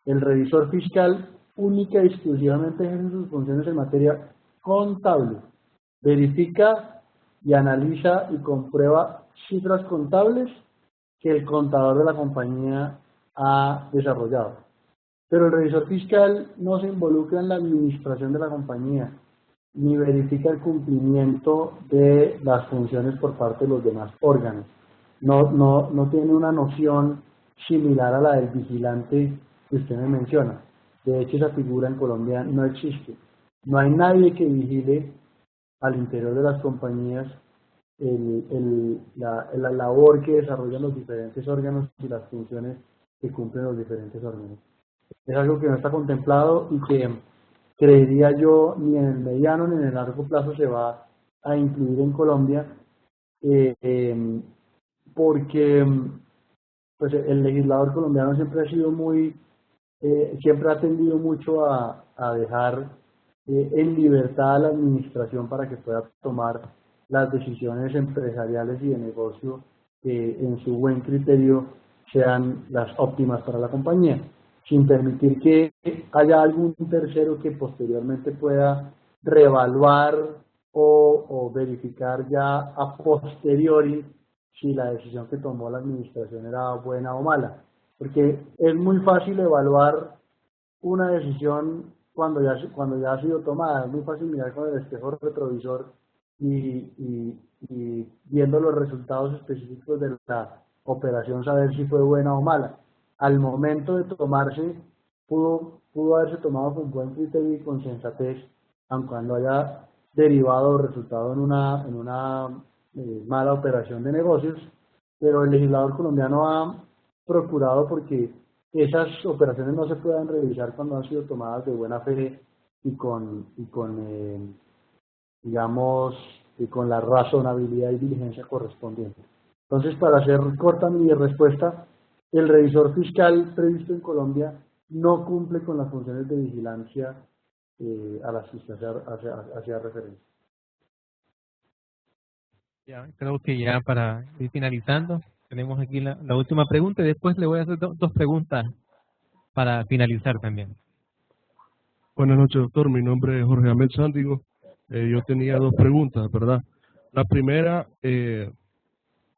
El revisor fiscal única y exclusivamente ejerce sus funciones en materia contable. Verifica y analiza y comprueba cifras contables que el contador de la compañía ha desarrollado. Pero el revisor fiscal no se involucra en la administración de la compañía, ni verifica el cumplimiento de las funciones por parte de los demás órganos. No tiene una noción similar a la del vigilante que usted me menciona. De hecho, esa figura en Colombia no existe. No hay nadie que vigile al interior de las compañías la labor que desarrollan los diferentes órganos y las funciones que cumplen los diferentes órganos. Es algo que no está contemplado y que creería yo ni en el mediano ni en el largo plazo se va a incluir en Colombia, porque pues el legislador colombiano siempre ha sido siempre ha tendido mucho a dejar en libertad a la administración para que pueda tomar las decisiones empresariales y de negocio que en su buen criterio sean las óptimas para la compañía, sin permitir que haya algún tercero que posteriormente pueda reevaluar o verificar ya a posteriori si la decisión que tomó la administración era buena o mala. Porque es muy fácil evaluar una decisión cuando ya ha sido tomada. Es muy fácil mirar con el espejo retrovisor y viendo los resultados específicos de la operación saber si fue buena o mala. Al momento de tomarse, pudo haberse tomado con buen criterio y con sensatez, aun cuando haya derivado o resultado en una mala operación de negocios, pero el legislador colombiano ha procurado porque esas operaciones no se puedan revisar cuando han sido tomadas de buena fe y con la razonabilidad y diligencia correspondiente. Entonces, para hacer corta mi respuesta, el revisor fiscal previsto en Colombia no cumple con las funciones de vigilancia a las que usted hacía referencia. Ya, creo que ya para ir finalizando, tenemos aquí la última pregunta y después le voy a hacer dos preguntas para finalizar también. Buenas noches, doctor. Mi nombre es Jorge Ahmed Sándigo. Yo tenía dos preguntas, ¿verdad? La primera,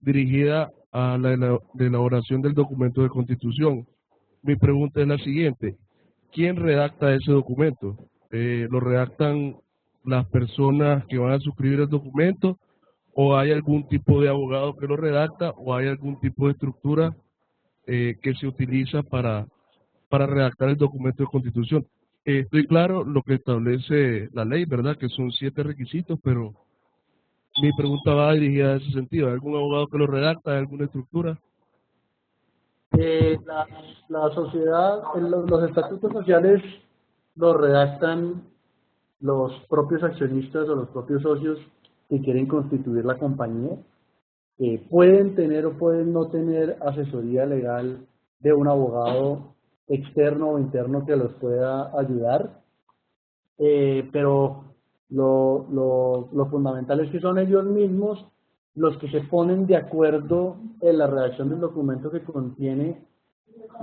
dirigida a la elaboración del documento de constitución. Mi pregunta es la siguiente: ¿quién redacta ese documento? ¿Lo redactan las personas que van a suscribir el documento o hay algún tipo de abogado que lo redacta o hay algún tipo de estructura que se utiliza para redactar el documento de constitución? Estoy claro lo que establece la ley, ¿verdad? Que son 7 requisitos, pero mi pregunta va dirigida en ese sentido. ¿Hay algún abogado que lo redacta? ¿Hay alguna estructura? La sociedad, los estatutos sociales los redactan los propios accionistas o los propios socios que quieren constituir la compañía. Pueden tener o pueden no tener asesoría legal de un abogado externo o interno que los pueda ayudar, pero lo fundamental es que son ellos mismos los que se ponen de acuerdo en la redacción del documento que contiene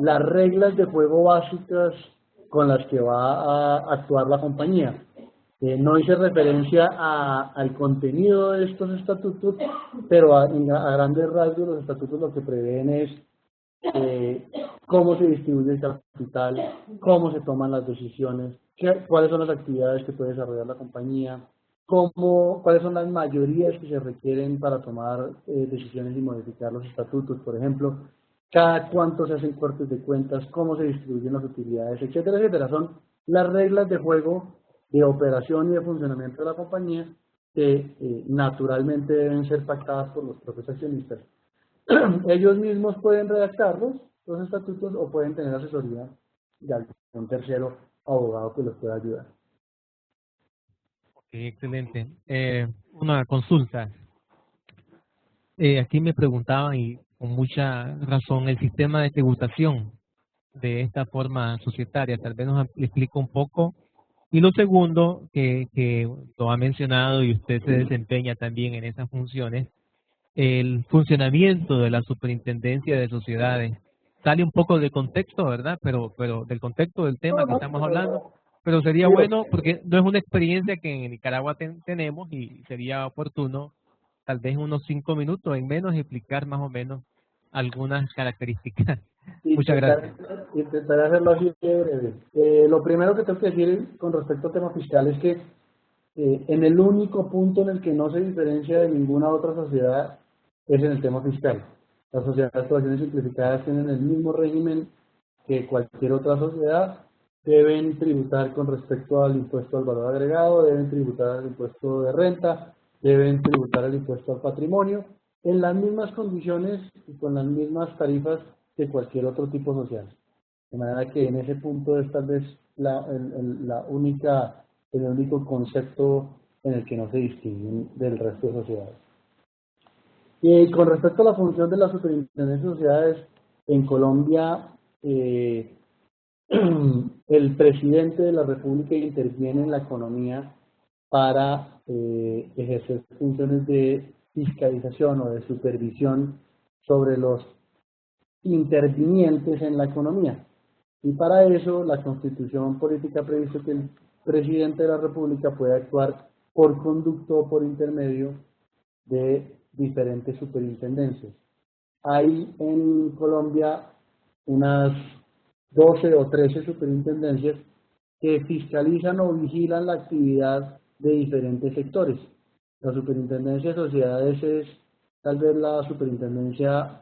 las reglas de juego básicas con las que va a actuar la compañía. No hice referencia al contenido de estos estatutos, pero a grandes rasgos los estatutos lo que prevén es cómo se distribuye el capital, cómo se toman las decisiones, cuáles son las actividades que puede desarrollar la compañía, cuáles son las mayorías que se requieren para tomar decisiones y modificar los estatutos, por ejemplo, cada cuánto se hacen cortes de cuentas, cómo se distribuyen las utilidades, etcétera, etcétera. Son las reglas de juego de operación y de funcionamiento de la compañía que naturalmente deben ser pactadas por los propios accionistas. Ellos mismos pueden redactarlos, los estatutos, o pueden tener asesoría de algún tercero abogado que los pueda ayudar. Ok, excelente. Una consulta. Aquí me preguntaban, y con mucha razón, el sistema de tributación de esta forma societaria. Tal vez nos explica un poco. Y lo segundo, que lo ha mencionado y usted se desempeña también en esas funciones, el funcionamiento de la Superintendencia de Sociedades. Sale un poco del contexto, ¿verdad? Pero del contexto del tema que estamos hablando. Pero sería bueno, porque no es una experiencia que en Nicaragua tenemos, y sería oportuno, tal vez en unos 5 minutos, en menos, explicar más o menos algunas características. Muchas gracias. Intentaré hacerlo así de breve. Lo primero que tengo que decir con respecto al tema fiscal es que en el único punto en el que no se diferencia de ninguna otra sociedad es en el tema fiscal. Las sociedades por acciones simplificadas tienen el mismo régimen que cualquier otra sociedad deben tributar con respecto al impuesto al valor agregado, deben tributar al impuesto de renta, deben tributar el impuesto al patrimonio, en las mismas condiciones y con las mismas tarifas que cualquier otro tipo social. De manera que en ese punto es tal vez el único concepto en el que no se distinguen del resto de sociedades. Y con respecto a la función de la superintendencia de sociedades, en Colombia el presidente de la República interviene en la economía para ejercer funciones de fiscalización o de supervisión sobre los intervinientes en la economía. Y para eso la Constitución política previsto que el presidente de la República puede actuar por conducto o por intermedio de diferentes superintendencias. Hay en Colombia unas 12 o 13 superintendencias que fiscalizan o vigilan la actividad de diferentes sectores. La superintendencia de sociedades es tal vez la superintendencia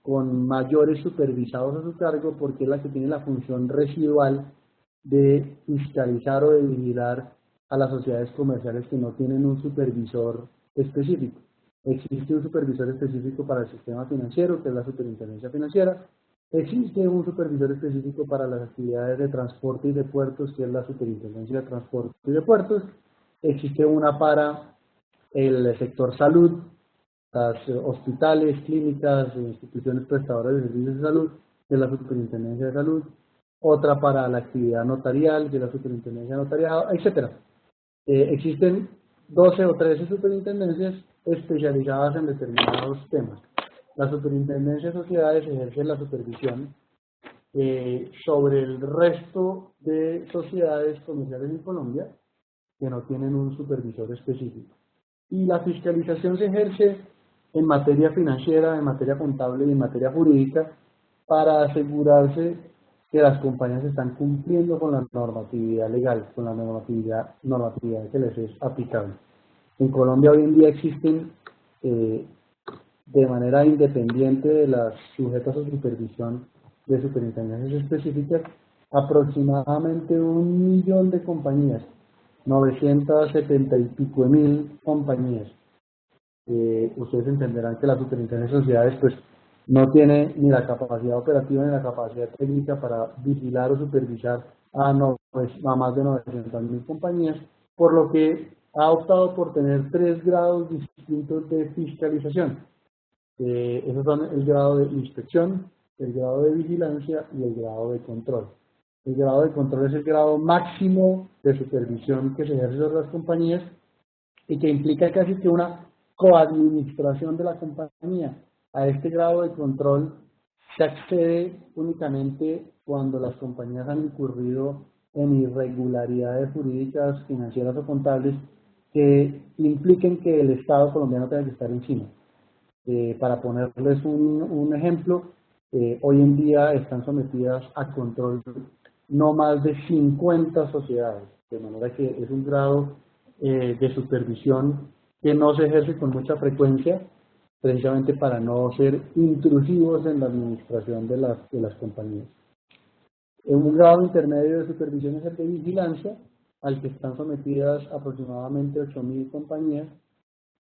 con mayores supervisados a su cargo, porque es la que tiene la función residual de fiscalizar o de vigilar a las sociedades comerciales que no tienen un supervisor específico. Existe un supervisor específico para el sistema financiero, que es la superintendencia financiera. Existe un supervisor específico para las actividades de transporte y de puertos, que es la superintendencia de transporte y de puertos. Existe una para el sector salud, las hospitales, clínicas, instituciones prestadoras de servicios de salud, que es la superintendencia de salud. Otra para la actividad notarial, que es la superintendencia de notariado, etc. Existen 12 o 13 superintendencias especializadas en determinados temas. La superintendencia de sociedades ejerce la supervisión sobre el resto de sociedades comerciales en Colombia que no tienen un supervisor específico. Y la fiscalización se ejerce en materia financiera, en materia contable y en materia jurídica para asegurarse que las compañías están cumpliendo con la normatividad legal, con la normatividad que les es aplicable. En Colombia hoy en día existen de manera independiente de las sujetas a supervisión de superintendencias específicas, aproximadamente 1 millón de compañías, 970 y pico de mil compañías. Ustedes entenderán que la superintendencia de sociedades pues no tiene ni la capacidad operativa ni la capacidad técnica para vigilar o supervisar a más de 900.000 compañías, por lo que ha optado por tener 3 grados distintos de fiscalización. Esos son el grado de inspección, el grado de vigilancia y el grado de control. El grado de control es el grado máximo de supervisión que se ejerce sobre las compañías y que implica casi que una coadministración de la compañía. A este grado de control se accede únicamente cuando las compañías han incurrido en irregularidades jurídicas, financieras o contables que impliquen que el Estado colombiano tenga que estar encima. Para ponerles un ejemplo, hoy en día están sometidas a control no más de 50 sociedades, de manera que es un grado de supervisión que no se ejerce con mucha frecuencia, precisamente para no ser intrusivos en la administración de las compañías. Un grado intermedio de supervisión es el de vigilancia, al que están sometidas aproximadamente 8.000 compañías,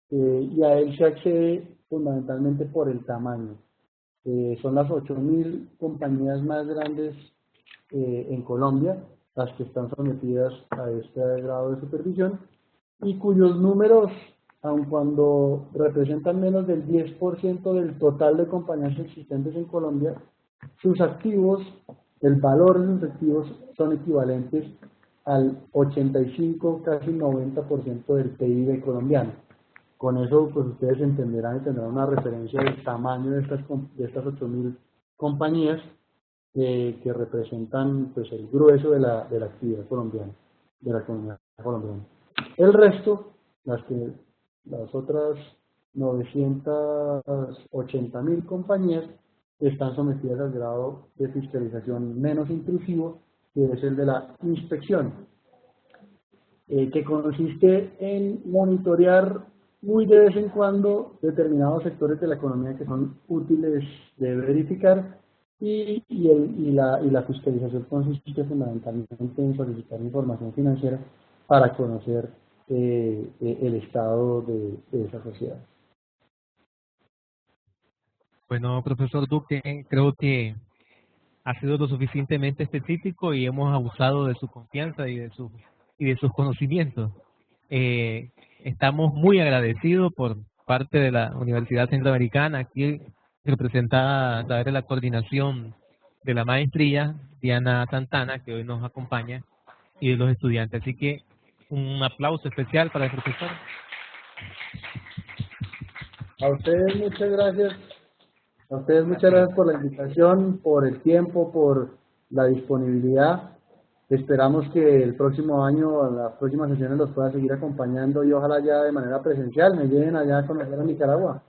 y a él se accede fundamentalmente por el tamaño. Son las 8.000 compañías más grandes en Colombia las que están sometidas a este grado de supervisión y cuyos números, aun cuando representan menos del 10% del total de compañías existentes en Colombia, sus activos, el valor de sus activos son equivalentes al 85, casi 90% del PIB colombiano. Con eso, pues ustedes entenderán y tendrán una referencia del tamaño de estas 8.000 compañías que representan pues el grueso de la actividad colombiana, de la economía colombiana. El resto, las otras 980.000 compañías están sometidas al grado de fiscalización menos intrusivo, que es el de la inspección, que consiste en monitorear muy de vez en cuando determinados sectores de la economía que son útiles de verificar y la fiscalización consiste fundamentalmente en solicitar información financiera para conocer el estado de esa sociedad. Bueno, profesor Duque, creo que ha sido lo suficientemente específico y hemos abusado de su confianza y de sus conocimientos. Estamos muy agradecidos por parte de la Universidad Centroamericana, aquí representada a través de la coordinación de la maestría, Diana Santana, que hoy nos acompaña, y de los estudiantes. Así que un aplauso especial para el profesor. A ustedes muchas gracias. A ustedes muchas gracias por la invitación, por el tiempo, por la disponibilidad. Esperamos que el próximo año, en las próximas sesiones, los pueda seguir acompañando y ojalá ya de manera presencial me lleven allá a conocer a Nicaragua.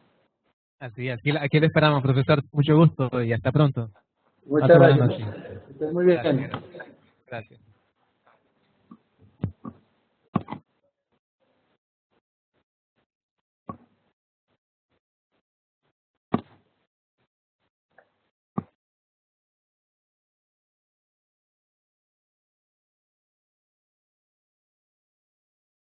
Así, aquí le esperamos, profesor. Mucho gusto y hasta pronto. Muchas gracias. Estén muy bien. Gracias.